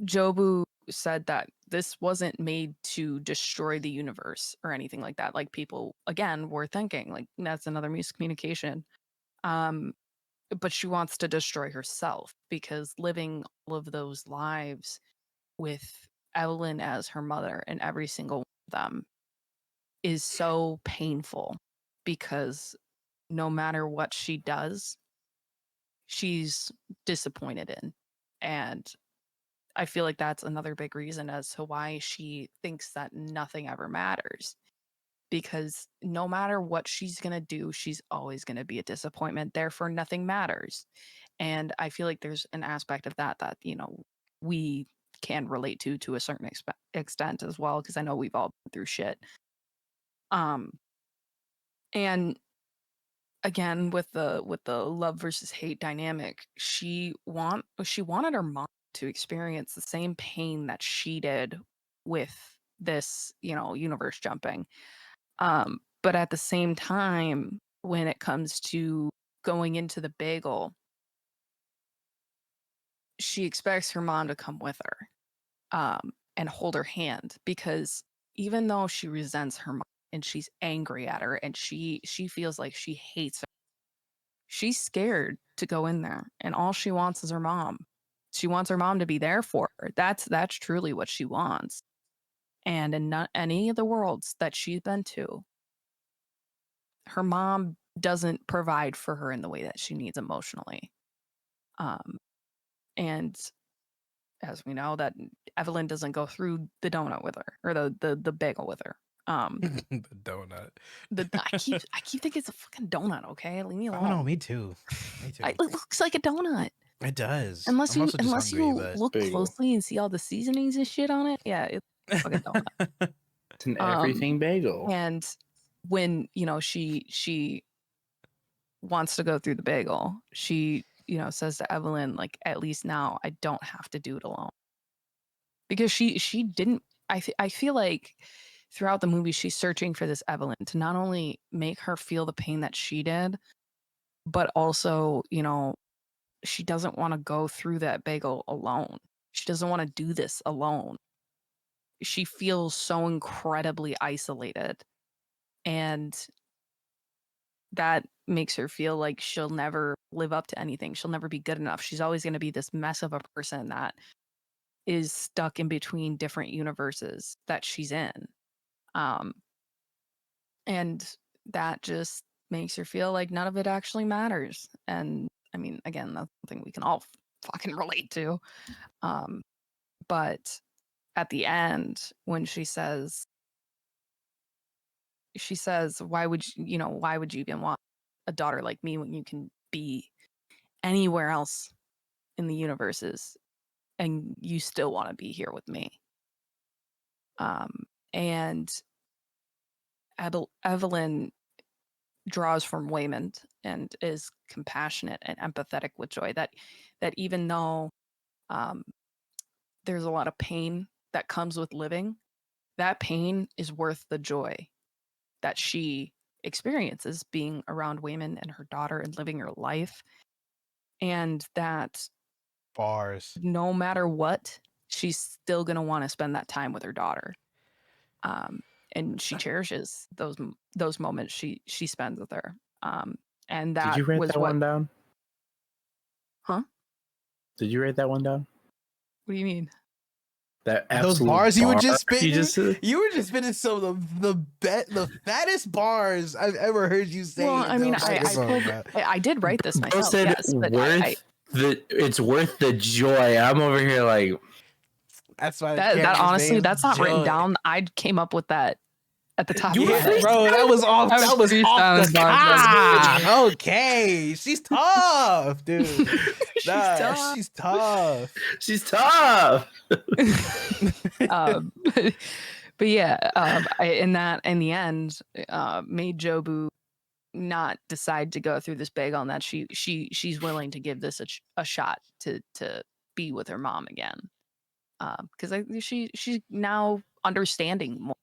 Jobu said that this wasn't made to destroy the universe or anything like that, like people again were thinking, like that's another miscommunication. um but she wants to destroy herself because living all of those lives with Evelyn as her mother and every single one of them is so painful, because no matter what she does, she's disappointed in. And I feel like that's another big reason as to why she thinks that nothing ever matters. Because no matter what she's going to do, she's always going to be a disappointment. Therefore, nothing matters. And I feel like there's an aspect of that, we can relate to a certain extent as well, because I know we've all been through shit. Um, and again, with the love versus hate dynamic, she wanted her mom to experience the same pain that she did with this, universe jumping. But at the same time, when it comes to going into the bagel, she expects her mom to come with her, and hold her hand, because even though she resents her mom and she's angry at her and she feels like she hates her, she's scared to go in there, and all she wants is her mom. She wants her mom to be there for her. That's truly what she wants. And in not any of the worlds that she's been to, her mom doesn't provide for her in the way that she needs emotionally. Um, and as we know, that Evelyn doesn't go through the donut with her, or the bagel with her. The donut. I keep thinking it's a fucking donut. Okay, leave me Oh no, alone. me too. Me too. It looks like a donut. It does. Unless I'm you also just hungry, but look Bagel. closely and see all the seasonings and shit on it. Yeah, it's a fucking donut. It's an everything bagel. And when she wants to go through the bagel, she says to Evelyn, like, at least now I don't have to do it alone, because she didn't. I feel like throughout the movie she's searching for this Evelyn to not only make her feel the pain that she did, but also she doesn't want to go through that bagel alone. She doesn't want to do this alone. She feels so incredibly isolated, and that makes her feel like she'll never live up to anything. She'll never be good enough. She's always going to be this mess of a person that is stuck in between different universes that she's in. Um, and that just makes her feel like none of it actually matters. And I mean, again, that's something we can all fucking relate to. Um, but at the end, when she says, why would you even want a daughter like me when you can be anywhere else in the universes? and you still want to be here with me. And Evelyn draws from Waymond and is compassionate and empathetic with Joy, that even though there's a lot of pain that comes with living, that pain is worth the joy that she experiences being around Waymond and her daughter and living her life. And that Bars. no matter what, she's still going to want to spend that time with her daughter. And she cherishes those moments she spends with her. And Did that you write was that what, one down? huh? Did you write that one down? What do you mean? That Those absolute bars you were bar just spitting. you just You were just spitting some of the fattest bars I've ever heard you say. Well, I mean, I did write this Bro myself. said Yes, but it's worth the joy. I'm over here like, that's why that honestly, that's not written down. I came up with that at the top of my head. Bro, that was off. I was That was off the freestyling bars. Okay, she's tough, dude. She's tough. She's tough. she's tough. But yeah, in the end, made Jobu not decide to go through this bagel, and that she's willing to give this a shot to be with her mom again, because she's now understanding more.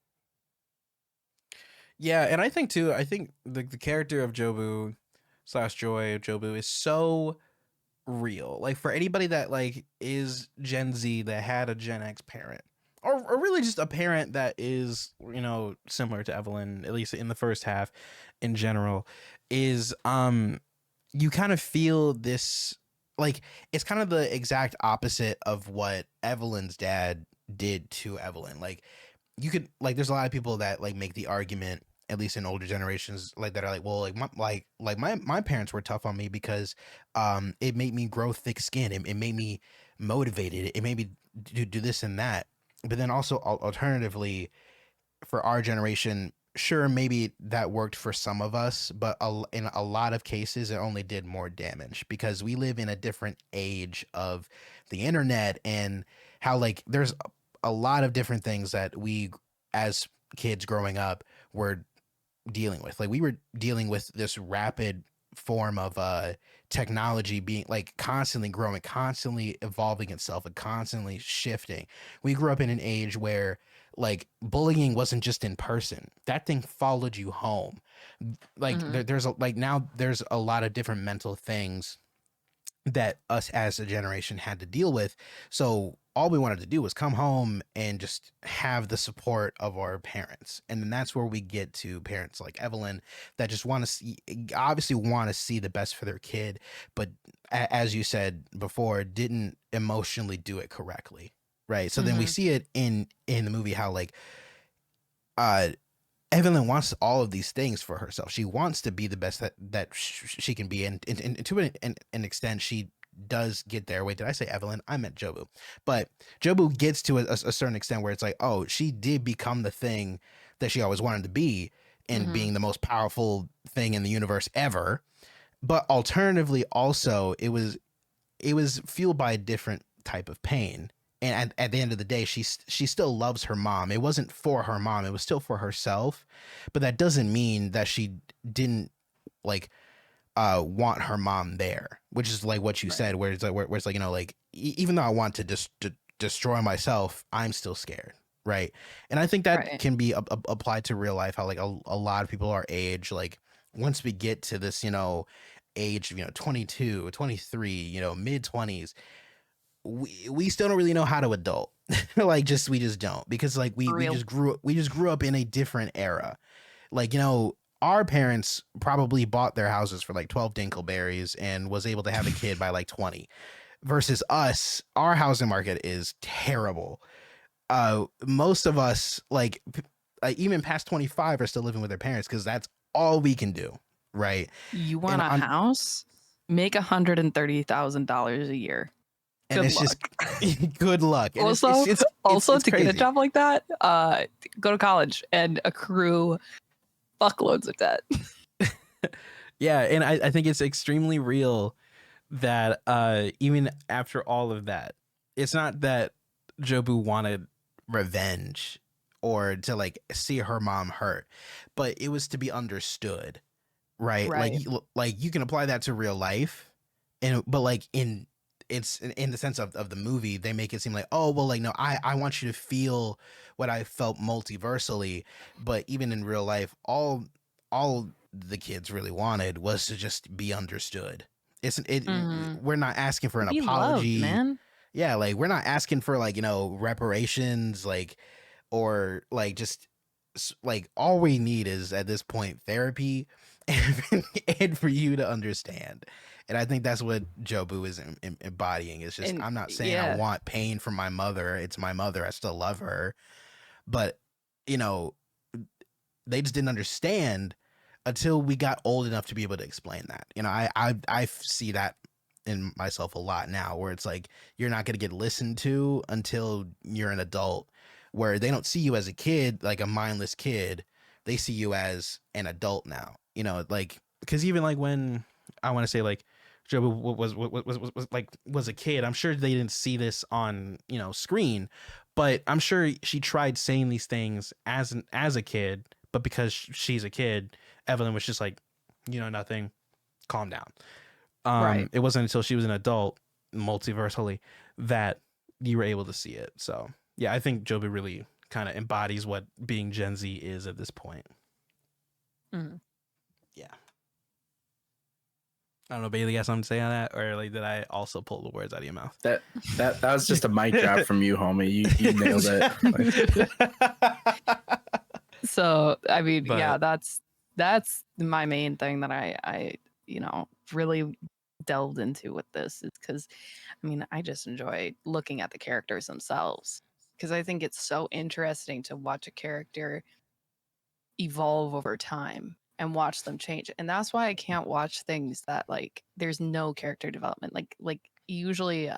Yeah, and I think too. I think the character of Jobu / Joy Jobu is so real. Like for anybody that like is Gen Z that had a Gen X parent, or really just a parent that is, you know, similar to Evelyn, at least in the first half in general, is you kind of feel this, like it's kind of the exact opposite of what Evelyn's dad did to Evelyn. Like you could, like there's a lot of people that like make the argument, at least in older generations, like that are like, well, like my parents were tough on me because it made me grow thick skin. It made me motivated. It made me do this and that. But then also alternatively, for our generation, sure, maybe that worked for some of us, but in a lot of cases, it only did more damage because we live in a different age of the internet and how like there's a lot of different things that we as kids growing up were dealing with. Like we were dealing with this rapid form of technology being like constantly growing, constantly evolving itself and constantly shifting. We grew up in an age where like bullying wasn't just in person. That thing followed you home. Like there's a lot of different mental things that us as a generation had to deal with. So all we wanted to do was come home and just have the support of our parents. And then that's where we get to parents like Evelyn that just obviously want to see the best for their kid, but as you said before, didn't emotionally do it correctly. Right. So then we see it in the movie how like Evelyn wants all of these things for herself. She wants to be the best that she can be, and to an extent, she does get there. Wait, did I say Evelyn? I meant Jobu. But Jobu gets to a certain extent where it's like, oh, she did become the thing that she always wanted to be, and being the most powerful thing in the universe ever. But alternatively, also, it was fueled by a different type of pain. And at the end of the day, she still loves her mom. It wasn't for her mom. It was still for herself. But that doesn't mean that she didn't like want her mom there, which is like what you said, where it's like, where it's like, you know, like even though I want to destroy myself, I'm still scared. Right. And I think that can be applied to real life, how like a lot of people our age, like once we get to this, you know, age, you know, 22, 23, you know, mid 20s, we still don't really know how to adult. Like we just don't, because like we just grew up in a different era. Like, you know, our parents probably bought their houses for like 12 dinkleberries and was able to have a kid by like 20, versus us, our housing market is terrible. Most of us like even past 25 are still living with their parents because that's all we can do. Right. You want a house? Make $130,000 a year. And good it's luck. Just good luck. And it's to crazy. get a job like that, go to college and accrue fuckloads of debt. Yeah, and I think it's extremely real that even after all of that, it's not that Jobu wanted revenge or to like see her mom hurt, but it was to be understood, right? Right. Like you can apply that to real life, and but like in the sense of the movie, they make it seem like, oh well, like no, I want you to feel what I felt multiversally, but even in real life, all the kids really wanted was to just be understood. Mhm. We're not asking for an Be loved, apology. man. Yeah, like we're not asking for like, reparations, like, or like just like all we need is at this point therapy and for you to understand. And I think that's what Jobu is embodying. It's just, And I'm not saying I yeah. want pain from my mother. It's my mother. I still love her. But, you know, they just didn't understand until we got old enough to be able to explain that. I see that in myself a lot now, where it's like you're not going to get listened to until you're an adult, where they don't see you as a kid, like a mindless kid. They see you as an adult now, like, because even like when I want to say like Joe was a kid, I'm sure they didn't see this on screen, but I'm sure she tried saying these things as a kid, but because she's a kid, Evelyn was just like, nothing, calm down. Right. It wasn't until she was an adult, multiversally, that you were able to see it. So yeah, I think Joby really kind of embodies what being Gen Z is at this point. Mhm. Yeah. I don't know, Bailey, you got something to say on that, or like did I also pull the words out of your mouth? That was just a mic drop from you, homie. You nailed it. So I mean, But- yeah, that's my main thing that I really delved into with this, is because I mean, I just enjoy looking at the characters themselves, because I think it's so interesting to watch a character evolve over time and watch them change. And that's why I can't watch things that like there's no character development. Like usually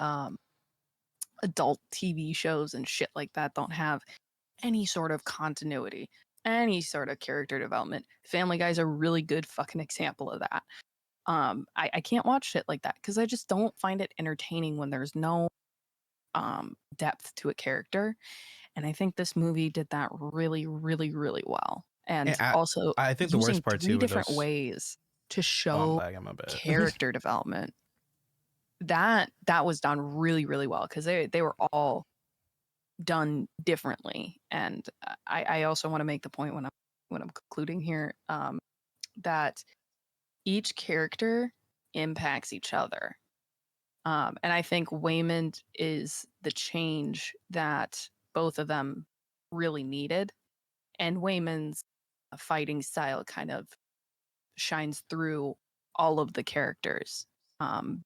adult TV shows and shit like that don't have any sort of continuity, any sort of character development. Family Guy's a really good fucking example of that. I can't watch shit like that because I just don't find it entertaining when there's no depth to a character. And I think this movie did that really, really, really well. And also I think the using worst part three too were different those. ways to Oh, I'm show lagging, my bad. character development. That was done really, really well, because they were all done differently. And I also want to make the point when I'm concluding here, that each character impacts each other. And I think Waymond is the change that both of them really needed. And Waymond's fighting style kind of shines through all of the characters. And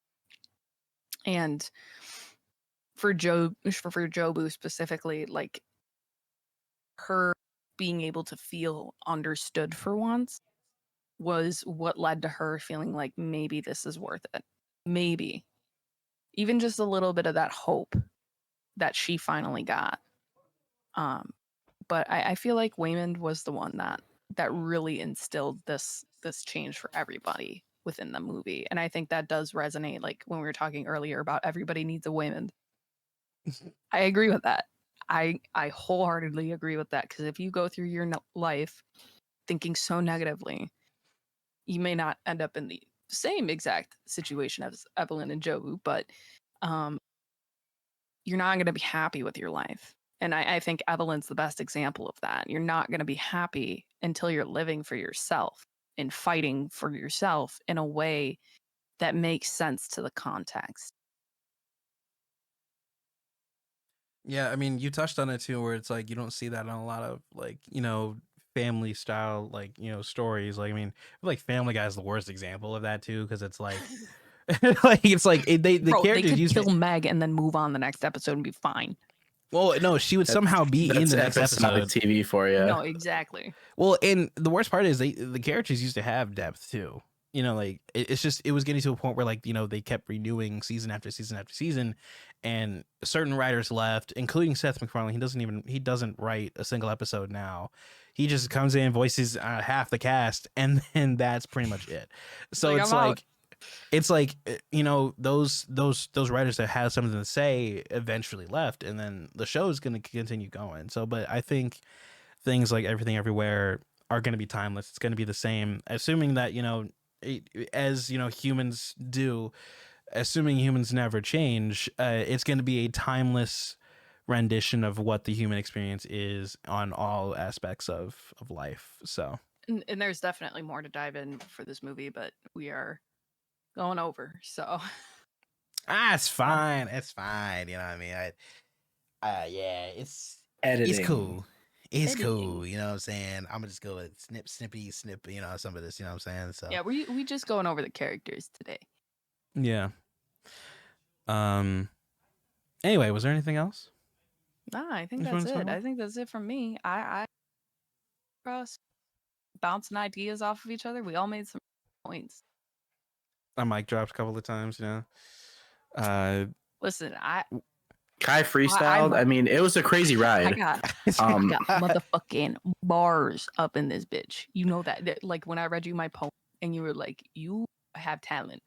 for Jobu specifically, like her being able to feel understood for once was what led to her feeling like maybe this is worth it. Maybe. Even just a little bit of that hope that she finally got. But I feel like Waymond was the one that really instilled this change for everybody within the movie. And I think that does resonate, like when we were talking earlier about everybody needs a Waymond. I agree with that. I wholeheartedly agree with that, because if you go through your life thinking so negatively, you may not end up in the same exact situation as Evelyn and Jobu, but you're not going to be happy with your life. And I think Evelyn's the best example of that. You're not going to be happy until you're living for yourself and fighting for yourself in a way that makes sense to the context. Yeah, I mean, you touched on it too, where it's like you don't see that in a lot of like family style stories. Like, I mean, I feel like Family Guy is the worst example of that too, because it's like the Bro, characters they could used kill to, Meg and then move on the next episode and be fine. well, no, she would somehow be in the next episodic episode. TV for you. No, exactly. Well, and the worst part is the characters used to have depth too. Like it's just, it was getting to a point where like they kept renewing season after season after season, and certain writers left, including Seth MacFarlane. He doesn't write a single episode now. He just comes in, voices half the cast, and then that's pretty much it. So Like, it's I'm like out. it's like, you know, those writers that had something to say eventually left, and then the show is going to continue going. So, but I think things like Everything Everywhere are going to be timeless. It's going to be the same, assuming that, you know, as you know, humans do, assuming humans never change, it's going to be a timeless rendition of what the human experience is on all aspects of life. So, And there's definitely more to dive in for this movie, but we are going over. So it's fine. It's fine. You know what I mean? Yeah, it's Editing. cool. It's Editing. cool. You know what I'm saying? I'm gonna just go with snip, you know, some of this, you know what I'm saying? So yeah, we just going over the characters today. yeah. Anyway, was there anything else? Nah, I think Just that's wanna talk it. about? I think that's it from me. I cross bouncing ideas off of each other. We all made some points. I mic dropped a couple of times, you know. Listen, Kai freestyled. I mean, it was a crazy I ride. got motherfucking bars up in this bitch. You know that like when I read you my poem and you were like, you have talent.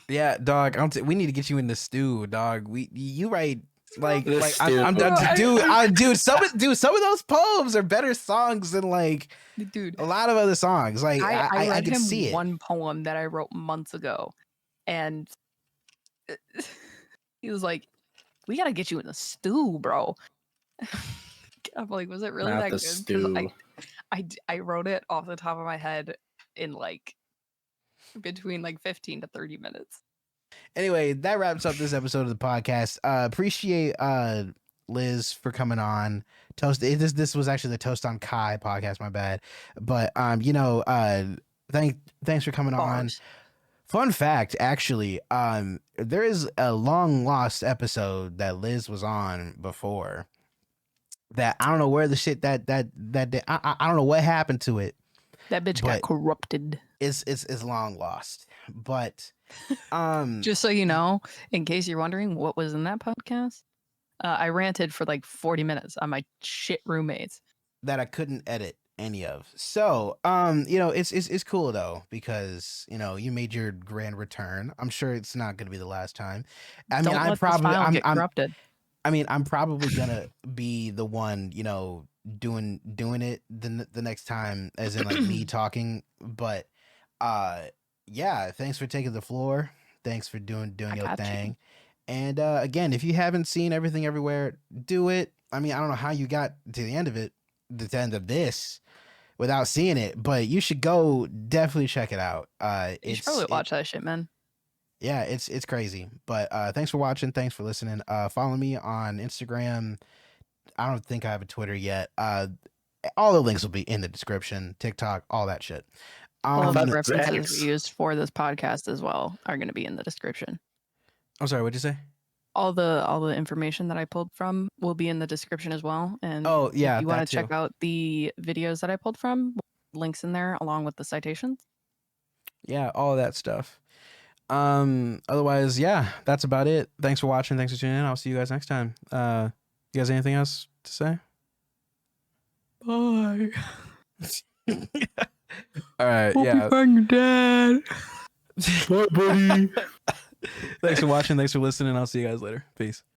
Yeah, dog. We need to get you in the stew, dog. You write like The I'm stew. dude. Some of those poems are better songs than like Dude, a lot of other songs. Like I I read can him see it. one poem that I wrote months ago, and he was like, "We gotta get you in the stew, bro." I'm like, "Was it really Not that the good?" 'Cause stew. I wrote it off the top of my head in like between like 15 to 30 minutes. Anyway, that wraps up this episode of the podcast. Appreciate Liz for coming on. This was actually the Toast on Kai podcast, my bad. But you know, thanks for coming on. Bars. Fun fact, actually, there is a long lost episode that Liz was on before that I don't know where the shit that I don't know what happened to it. That bitch got But corrupted. it's long lost. But Just so you know, in case you're wondering what was in that podcast, I ranted for like 40 minutes on my shit roommates. that I couldn't edit any of. So, you know, it's cool though, because, you know, you made your grand return. I'm sure it's not going to be the last time. I mean, Don't let this file get corrupted. I'm probably gonna be the one, you know, doing it the next time, as in like me talking. But yeah, thanks for taking the floor. Thanks for doing I your got you. thing. And again, if you haven't seen Everything Everywhere, do it. I mean, I don't know how you got to the end of it, the end of this, without seeing it, but you should go definitely check it out. You should probably watch that shit, man. Yeah, it's crazy. But thanks for watching. Thanks for listening. Follow me on Instagram. I don't think I have a Twitter yet. All the links will be in the description. TikTok, all that shit. All the That's references X. we used for this podcast as well are going to be in the description. I'm sorry, what'd you say? All the information that I pulled from will be in the description as well. And Oh yeah, if you want that to check too. out the videos that I pulled from, links in there along with the citations. Yeah, all of that stuff. Otherwise, yeah, that's about it. Thanks for watching. Thanks for tuning in. I'll see you guys next time. You guys anything else to say? Bye. All right, Hope yeah. you find your dad. Bye, buddy. Thanks for watching. Thanks for listening. I'll see you guys later. Peace.